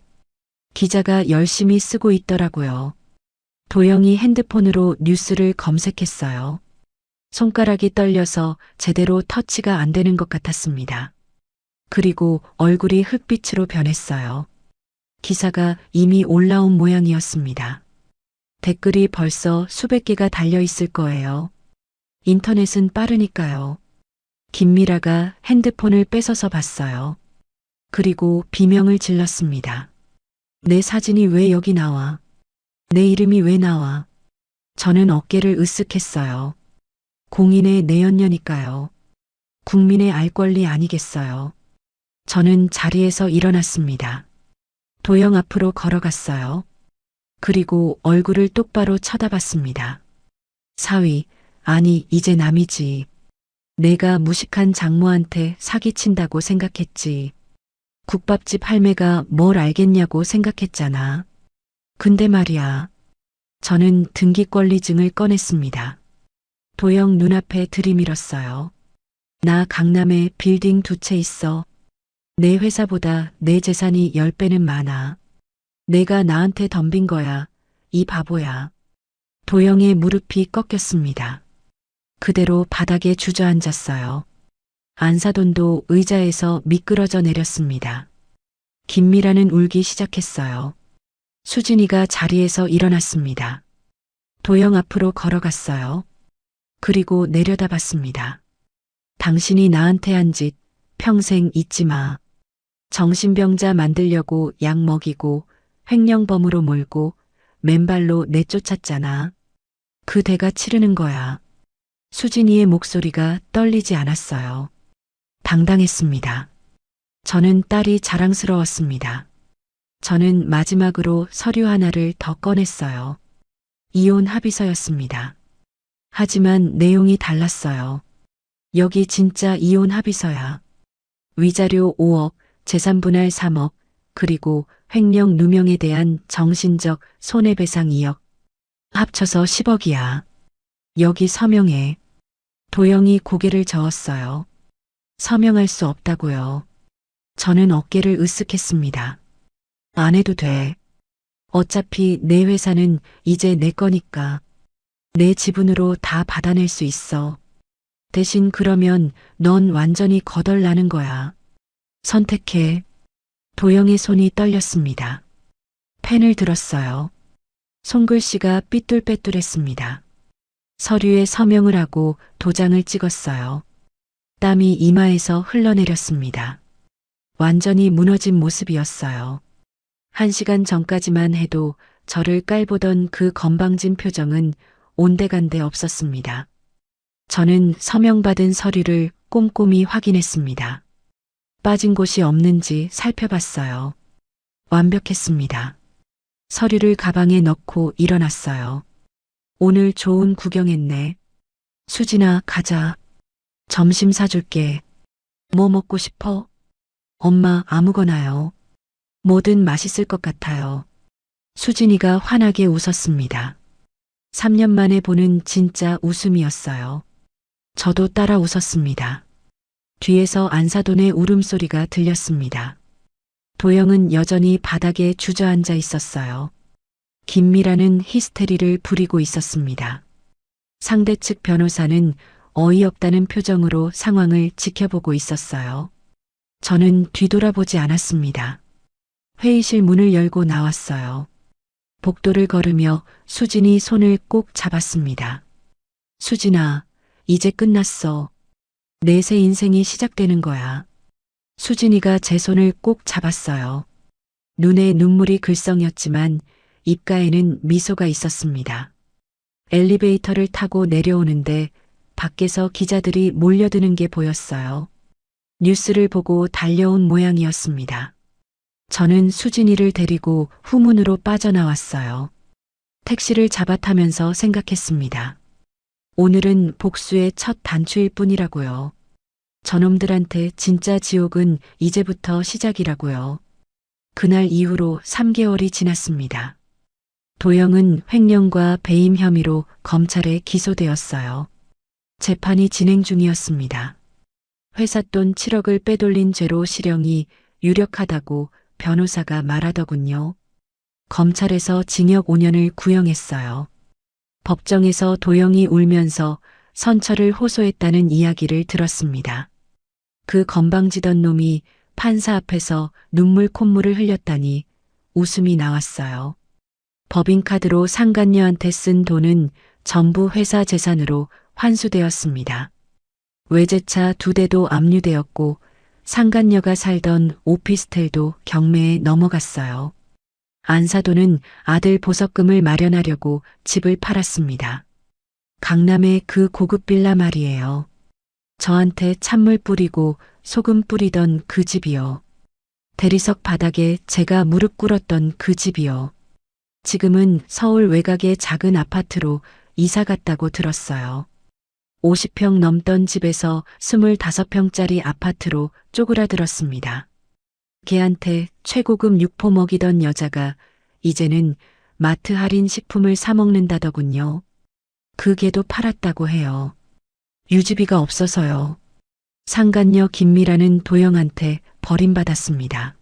기자가 열심히 쓰고 있더라고요. 도영이 핸드폰으로 뉴스를 검색했어요. 손가락이 떨려서 제대로 터치가 안 되는 것 같았습니다. 그리고 얼굴이 흙빛으로 변했어요. 기사가 이미 올라온 모양이었습니다. 댓글이 벌써 수백 개가 달려 있을 거예요. 인터넷은 빠르니까요. 김미라가 핸드폰을 뺏어서 봤어요. 그리고 비명을 질렀습니다. 내 사진이 왜 여기 나와? 내 이름이 왜 나와? 저는 어깨를 으쓱했어요. 공인의 내연녀니까요. 국민의 알 권리 아니겠어요. 저는 자리에서 일어났습니다. 도영 앞으로 걸어갔어요. 그리고 얼굴을 똑바로 쳐다봤습니다. 사위, 아니 이제 남이지. 내가 무식한 장모한테 사기친다고 생각했지. 국밥집 할매가 뭘 알겠냐고 생각했잖아. 근데 말이야. 저는 등기권리증을 꺼냈습니다. 도영 눈앞에 들이밀었어요. 나 강남에 빌딩 2채 있어. 내 회사보다 내 재산이 10배는 많아. 내가 나한테 덤빈 거야. 이 바보야. 도영의 무릎이 꺾였습니다. 그대로 바닥에 주저앉았어요. 안사돈도 의자에서 미끄러져 내렸습니다. 김미라는 울기 시작했어요. 수진이가 자리에서 일어났습니다. 도영 앞으로 걸어갔어요. 그리고 내려다봤습니다. 당신이 나한테 한 짓 평생 잊지 마. 정신병자 만들려고 약 먹이고 횡령범으로 몰고 맨발로 내쫓았잖아. 그 대가 치르는 거야. 수진이의 목소리가 떨리지 않았어요. 당당했습니다. 저는 딸이 자랑스러웠습니다. 저는 마지막으로 서류 하나를 더 꺼냈어요. 이혼 합의서였습니다. 하지만 내용이 달랐어요. 여기 진짜 이혼 합의서야. 위자료 5억, 재산 분할 3억, 그리고 횡령 누명에 대한 정신적 손해배상 2억. 합쳐서 10억이야. 여기 서명해. 도영이 고개를 저었어요. 서명할 수 없다고요. 저는 어깨를 으쓱했습니다. 안 해도 돼. 어차피 내 회사는 이제 내 거니까. 내 지분으로 다 받아낼 수 있어. 대신 그러면 넌 완전히 거덜나는 거야. 선택해. 도영의 손이 떨렸습니다. 펜을 들었어요. 손글씨가 삐뚤빼뚤했습니다. 서류에 서명을 하고 도장을 찍었어요. 땀이 이마에서 흘러내렸습니다. 완전히 무너진 모습이었어요. 1시간 전까지만 해도 저를 깔보던 그 건방진 표정은 온데간데 없었습니다. 저는 서명받은 서류를 꼼꼼히 확인했습니다. 빠진 곳이 없는지 살펴봤어요. 완벽했습니다. 서류를 가방에 넣고 일어났어요. 오늘 좋은 구경했네. 수진아, 가자. 점심 사줄게. 뭐 먹고 싶어? 엄마, 아무거나요. 뭐든 맛있을 것 같아요. 수진이가 환하게 웃었습니다. 3년 만에 보는 진짜 웃음이었어요. 저도 따라 웃었습니다. 뒤에서 안사돈의 울음소리가 들렸습니다. 도영은 여전히 바닥에 주저앉아 있었어요. 김미라는 히스테리를 부리고 있었습니다. 상대 측 변호사는 어이없다는 표정으로 상황을 지켜보고 있었어요. 저는 뒤돌아보지 않았습니다. 회의실 문을 열고 나왔어요. 복도를 걸으며 수진이 손을 꼭 잡았습니다. 수진아, 이제 끝났어. 내 새 인생이 시작되는 거야. 수진이가 제 손을 꼭 잡았어요. 눈에 눈물이 글썽였지만 입가에는 미소가 있었습니다. 엘리베이터를 타고 내려오는데 밖에서 기자들이 몰려드는 게 보였어요. 뉴스를 보고 달려온 모양이었습니다. 저는 수진이를 데리고 후문으로 빠져나왔어요. 택시를 잡아 타면서 생각했습니다. 오늘은 복수의 첫 단추일 뿐이라고요. 저놈들한테 진짜 지옥은 이제부터 시작이라고요. 그날 이후로 3개월이 지났습니다. 도영은 횡령과 배임 혐의로 검찰에 기소되었어요. 재판이 진행 중이었습니다. 회사 돈 7억을 빼돌린 죄로 실형이 유력하다고 변호사가 말하더군요. 검찰에서 징역 5년을 구형했어요. 법정에서 도영이 울면서 선처를 호소했다는 이야기를 들었습니다. 그 건방지던 놈이 판사 앞에서 눈물 콧물을 흘렸다니 웃음이 나왔어요. 법인카드로 상간녀한테 쓴 돈은 전부 회사 재산으로 환수되었습니다. 외제차 2대도 압류되었고 상간녀가 살던 오피스텔도 경매에 넘어갔어요. 안사돈은 아들 보석금을 마련하려고 집을 팔았습니다. 강남의 그 고급 빌라 말이에요. 저한테 찬물 뿌리고 소금 뿌리던 그 집이요. 대리석 바닥에 제가 무릎 꿇었던 그 집이요. 지금은 서울 외곽의 작은 아파트로 이사 갔다고 들었어요. 50평 넘던 집에서 25평짜리 아파트로 쪼그라들었습니다. 걔한테 최고급 육포 먹이던 여자가 이제는 마트 할인 식품을 사 먹는다더군요. 그 개도 팔았다고 해요. 유지비가 없어서요. 상간녀 김미라는 도영한테 버림받았습니다.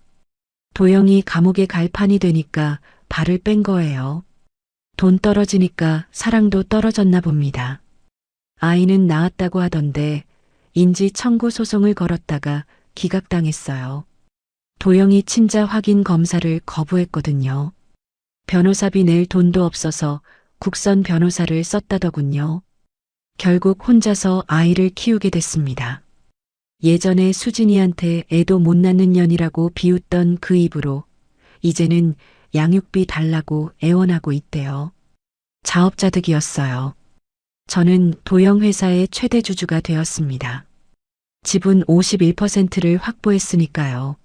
도영이 감옥에 갈 판이 되니까 발을 뺀 거예요. 돈 떨어지니까 사랑도 떨어졌나 봅니다. 아이는 낳았다고 하던데 인지 청구 소송을 걸었다가 기각당했어요. 도영이 친자 확인 검사를 거부했거든요. 변호사비 낼 돈도 없어서 국선 변호사를 썼다더군요. 결국 혼자서 아이를 키우게 됐습니다. 예전에 수진이한테 애도 못 낳는 년이라고 비웃던 그 입으로 이제는 양육비 달라고 애원하고 있대요. 자업자득이었어요. 저는 도영 회사의 최대 주주가 되었습니다. 지분 51%를 확보했으니까요.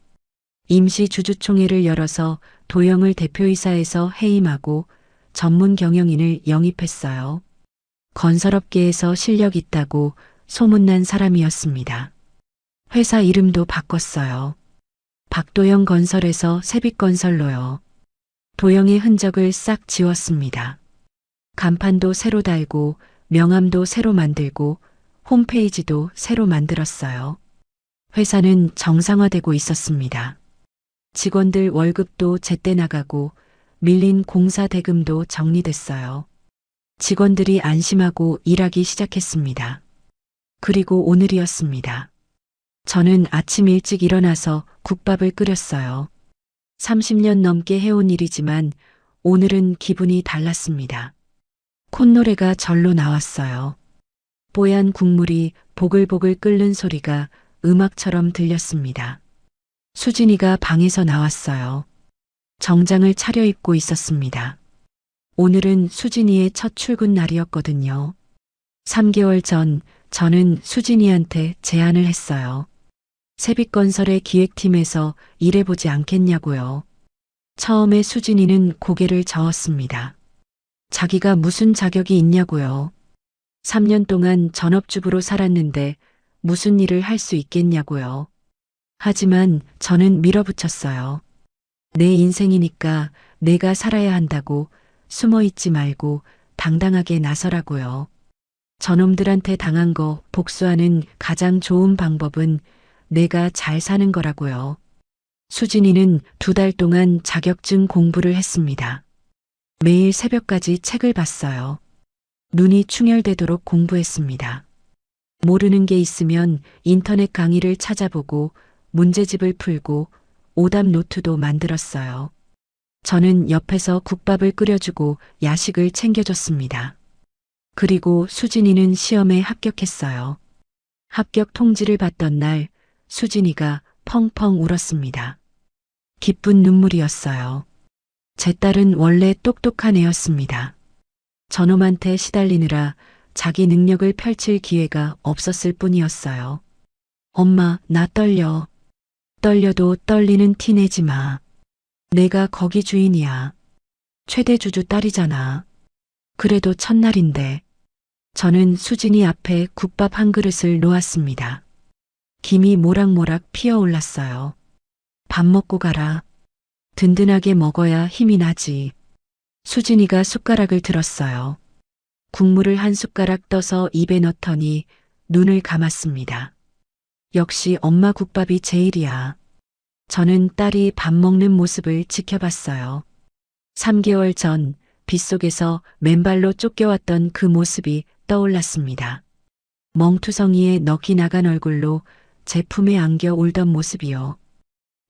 임시 주주총회를 열어서 도영을 대표이사에서 해임하고 전문 경영인을 영입했어요. 건설업계에서 실력 있다고 소문난 사람이었습니다. 회사 이름도 바꿨어요. 박도영 건설에서 세빛건설로요. 도영의 흔적을 싹 지웠습니다. 간판도 새로 달고 명함도 새로 만들고 홈페이지도 새로 만들었어요. 회사는 정상화되고 있었습니다. 직원들 월급도 제때 나가고 밀린 공사 대금도 정리됐어요. 직원들이 안심하고 일하기 시작했습니다. 그리고 오늘이었습니다. 저는 아침 일찍 일어나서 국밥을 끓였어요. 30년 넘게 해온 일이지만 오늘은 기분이 달랐습니다. 콧노래가 절로 나왔어요. 뽀얀 국물이 보글보글 끓는 소리가 음악처럼 들렸습니다. 수진이가 방에서 나왔어요. 정장을 차려입고 있었습니다. 오늘은 수진이의 첫 출근 날이었거든요. 3개월 전 저는 수진이한테 제안을 했어요. 세빛건설의 기획팀에서 일해보지 않겠냐고요. 처음에 수진이는 고개를 저었습니다. 자기가 무슨 자격이 있냐고요. 3년 동안 전업주부로 살았는데 무슨 일을 할 수 있겠냐고요. 하지만 저는 밀어붙였어요. 내 인생이니까 내가 살아야 한다고 숨어 있지 말고 당당하게 나서라고요. 저놈들한테 당한 거 복수하는 가장 좋은 방법은 내가 잘 사는 거라고요. 수진이는 2달 동안 자격증 공부를 했습니다. 매일 새벽까지 책을 봤어요. 눈이 충혈되도록 공부했습니다. 모르는 게 있으면 인터넷 강의를 찾아보고 문제집을 풀고 오답 노트도 만들었어요. 저는 옆에서 국밥을 끓여주고 야식을 챙겨줬습니다. 그리고 수진이는 시험에 합격했어요. 합격 통지를 받던 날 수진이가 펑펑 울었습니다. 기쁜 눈물이었어요. 제 딸은 원래 똑똑한 애였습니다. 저놈한테 시달리느라 자기 능력을 펼칠 기회가 없었을 뿐이었어요. 엄마, 나 떨려. 떨려도 떨리는 티 내지 마. 내가 거기 주인이야. 최대 주주 딸이잖아. 그래도 첫날인데. 저는 수진이 앞에 국밥 한 그릇을 놓았습니다. 김이 모락모락 피어올랐어요. 밥 먹고 가라. 든든하게 먹어야 힘이 나지. 수진이가 숟가락을 들었어요. 국물을 한 숟가락 떠서 입에 넣더니 눈을 감았습니다. 역시 엄마 국밥이 제일이야. 저는 딸이 밥 먹는 모습을 지켜봤어요. 3개월 전 빗속에서 맨발로 쫓겨왔던 그 모습이 떠올랐습니다. 멍투성이에 넋이 나간 얼굴로 제 품에 안겨 울던 모습이요.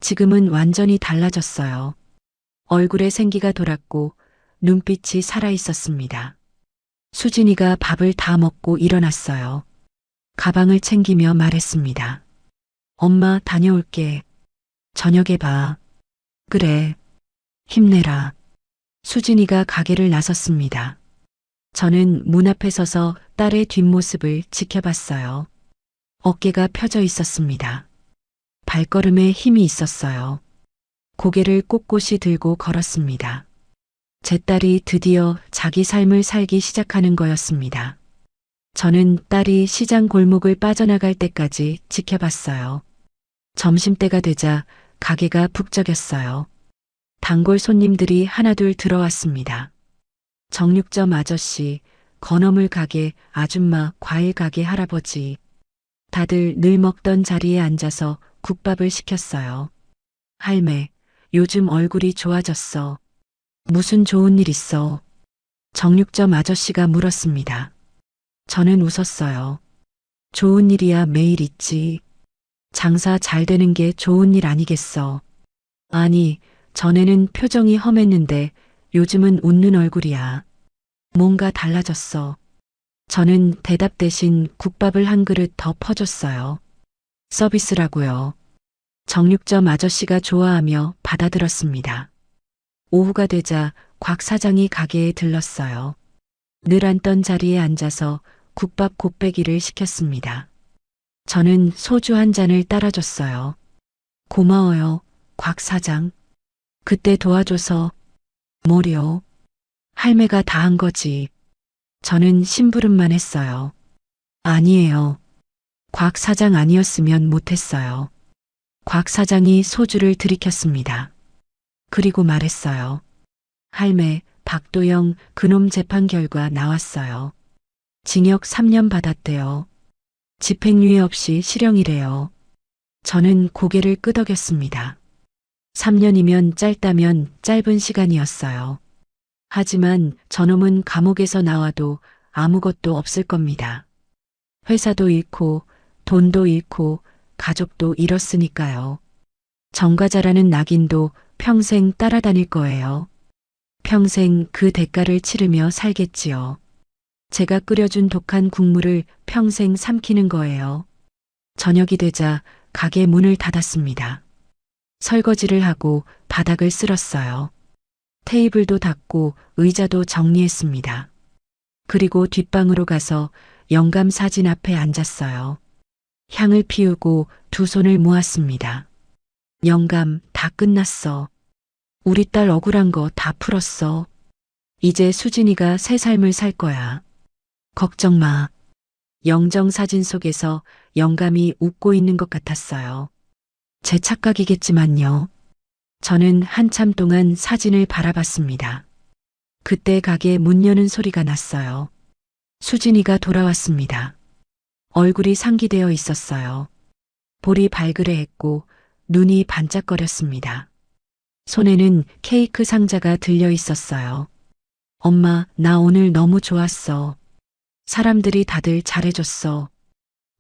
지금은 완전히 달라졌어요. 얼굴에 생기가 돌았고 눈빛이 살아있었습니다. 수진이가 밥을 다 먹고 일어났어요. 가방을 챙기며 말했습니다. 엄마 다녀올게. 저녁에 봐. 그래. 힘내라. 수진이가 가게를 나섰습니다. 저는 문 앞에 서서 딸의 뒷모습을 지켜봤어요. 어깨가 펴져 있었습니다. 발걸음에 힘이 있었어요. 고개를 꼿꼿이 들고 걸었습니다. 제 딸이 드디어 자기 삶을 살기 시작하는 거였습니다. 저는 딸이 시장 골목을 빠져나갈 때까지 지켜봤어요. 점심때가 되자 가게가 북적였어요. 단골 손님들이 하나둘 들어왔습니다. 정육점 아저씨, 건어물 가게 아줌마, 과일 가게 할아버지. 다들 늘 먹던 자리에 앉아서 국밥을 시켰어요. 할매, 요즘 얼굴이 좋아졌어. 무슨 좋은 일 있어? 정육점 아저씨가 물었습니다. 저는 웃었어요. 좋은 일이야 매일 있지. 장사 잘 되는 게 좋은 일 아니겠어. 아니, 전에는 표정이 험했는데 요즘은 웃는 얼굴이야. 뭔가 달라졌어. 저는 대답 대신 국밥을 한 그릇 더 퍼줬어요. 서비스라고요. 정육점 아저씨가 좋아하며 받아들었습니다. 오후가 되자 곽 사장이 가게에 들렀어요. 늘 앉던 자리에 앉아서 국밥 곱빼기를 시켰습니다. 저는 소주 한 잔을 따라줬어요. 고마워요, 곽 사장. 그때 도와줘서. 뭐려? 할매가 다 한 거지. 저는 심부름만 했어요. 아니에요. 곽 사장 아니었으면 못했어요. 곽 사장이 소주를 들이켰습니다. 그리고 말했어요. 할매, 박도영 그놈 재판 결과 나왔어요. 징역 3년 받았대요. 집행유예 없이 실형이래요. 저는 고개를 끄덕였습니다. 3년이면 짧다면 짧은 시간이었어요. 하지만 저놈은 감옥에서 나와도 아무것도 없을 겁니다. 회사도 잃고 돈도 잃고 가족도 잃었으니까요. 정과자라는 낙인도 평생 따라다닐 거예요. 평생 그 대가를 치르며 살겠지요. 제가 끓여준 독한 국물을 평생 삼키는 거예요. 저녁이 되자 가게 문을 닫았습니다. 설거지를 하고 바닥을 쓸었어요. 테이블도 닦고 의자도 정리했습니다. 그리고 뒷방으로 가서 영감 사진 앞에 앉았어요. 향을 피우고 두 손을 모았습니다. 영감, 다 끝났어. 우리 딸 억울한 거 다 풀었어. 이제 수진이가 새 삶을 살 거야. 걱정 마. 영정 사진 속에서 영감이 웃고 있는 것 같았어요. 제 착각이겠지만요. 저는 한참 동안 사진을 바라봤습니다. 그때 가게 문 여는 소리가 났어요. 수진이가 돌아왔습니다. 얼굴이 상기되어 있었어요. 볼이 발그레했고 눈이 반짝거렸습니다. 손에는 케이크 상자가 들려 있었어요. 엄마, 나 오늘 너무 좋았어. 사람들이 다들 잘해줬어.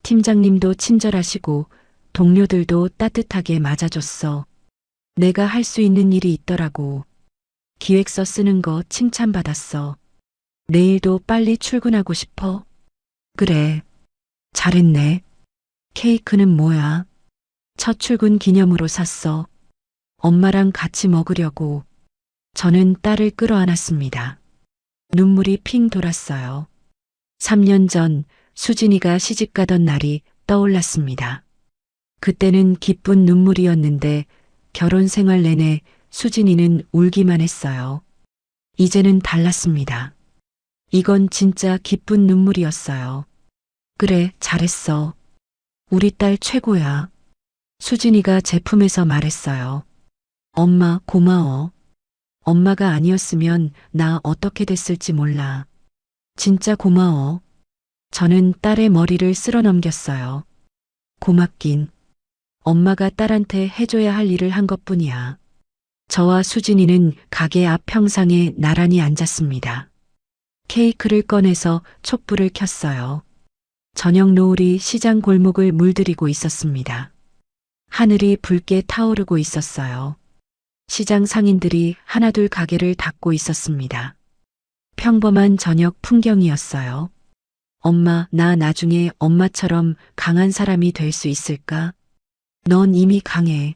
팀장님도 친절하시고 동료들도 따뜻하게 맞아줬어. 내가 할 수 있는 일이 있더라고. 기획서 쓰는 거 칭찬받았어. 내일도 빨리 출근하고 싶어? 그래. 잘했네. 케이크는 뭐야? 첫 출근 기념으로 샀어. 엄마랑 같이 먹으려고. 저는 딸을 끌어안았습니다. 눈물이 핑 돌았어요. 3년 전 수진이가 시집가던 날이 떠올랐습니다. 그때는 기쁜 눈물이었는데 결혼 생활 내내 수진이는 울기만 했어요. 이제는 달랐습니다. 이건 진짜 기쁜 눈물이었어요. 그래, 잘했어. 우리 딸 최고야. 수진이가 제품에서 말했어요. 엄마, 고마워. 엄마가 아니었으면 나 어떻게 됐을지 몰라. 진짜 고마워. 저는 딸의 머리를 쓸어 넘겼어요. 고맙긴. 엄마가 딸한테 해줘야 할 일을 한 것뿐이야. 저와 수진이는 가게 앞 평상에 나란히 앉았습니다. 케이크를 꺼내서 촛불을 켰어요. 저녁 노을이 시장 골목을 물들이고 있었습니다. 하늘이 붉게 타오르고 있었어요. 시장 상인들이 하나둘 가게를 닫고 있었습니다. 평범한 저녁 풍경이었어요. 엄마, 나 나중에 엄마처럼 강한 사람이 될 수 있을까? 넌 이미 강해.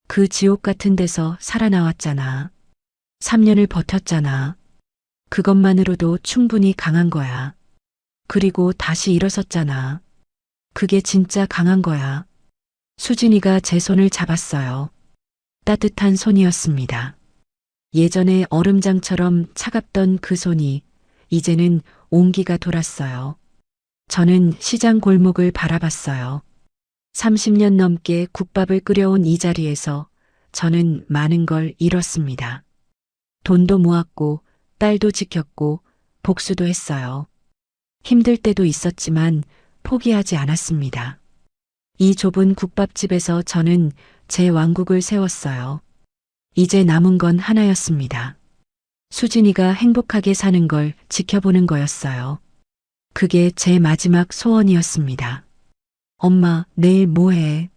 그 지옥 같은 데서 살아나왔잖아. 3년을 버텼잖아. 그것만으로도 충분히 강한 거야. 그리고 다시 일어섰잖아. 그게 진짜 강한 거야. 수진이가 제 손을 잡았어요. 따뜻한 손이었습니다. 예전에 얼음장처럼 차갑던 그 손이 이제는 온기가 돌았어요. 저는 시장 골목을 바라봤어요. 30년 넘게 국밥을 끓여온 이 자리에서 저는 많은 걸 잃었습니다. 돈도 모았고 딸도 지켰고 복수도 했어요. 힘들 때도 있었지만 포기하지 않았습니다. 이 좁은 국밥집에서 저는 제 왕국을 세웠어요. 이제 남은 건 하나였습니다. 수진이가 행복하게 사는 걸 지켜보는 거였어요. 그게 제 마지막 소원이었습니다. 엄마, 내일 뭐 해?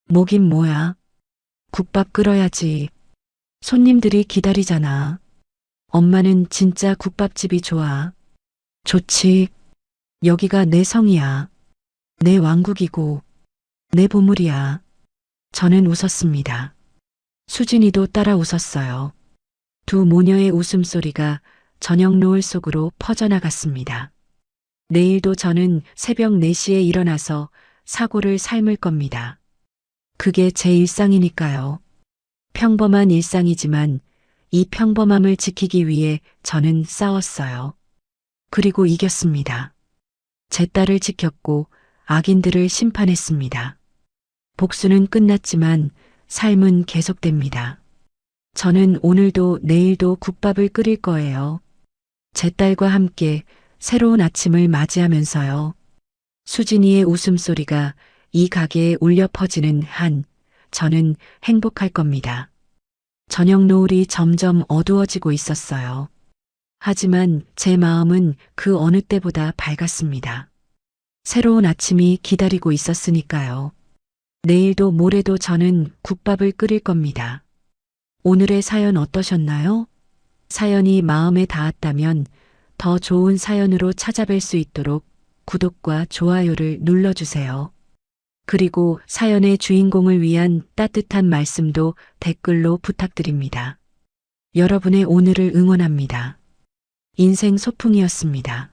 뭐긴 뭐야? 국밥 끓여야지. 손님들이 기다리잖아. 엄마는 진짜 국밥집이 좋아. 좋지. 여기가 내 성이야. 내 왕국이고 내 보물이야. 저는 웃었습니다. 수진이도 따라 웃었어요. 두 모녀의 웃음소리가 저녁 노을 속으로 퍼져나갔습니다. 내일도 저는 새벽 4시에 일어나서 사고를 삶을 겁니다. 그게 제 일상이니까요. 평범한 일상이지만 이 평범함을 지키기 위해 저는 싸웠어요. 그리고 이겼습니다. 제 딸을 지켰고 악인들을 심판했습니다. 복수는 끝났지만 삶은 계속됩니다. 저는 오늘도 내일도 국밥을 끓일 거예요. 제 딸과 함께 새로운 아침을 맞이하면서요. 수진이의 웃음소리가 이 가게에 울려 퍼지는 한 저는 행복할 겁니다. 저녁 노을이 점점 어두워지고 있었어요. 하지만 제 마음은 그 어느 때보다 밝았습니다. 새로운 아침이 기다리고 있었으니까요. 내일도 모레도 저는 국밥을 끓일 겁니다. 오늘의 사연 어떠셨나요? 사연이 마음에 닿았다면 더 좋은 사연으로 찾아뵐 수 있도록 구독과 좋아요를 눌러주세요. 그리고 사연의 주인공을 위한 따뜻한 말씀도 댓글로 부탁드립니다. 여러분의 오늘을 응원합니다. 인생 소풍이었습니다.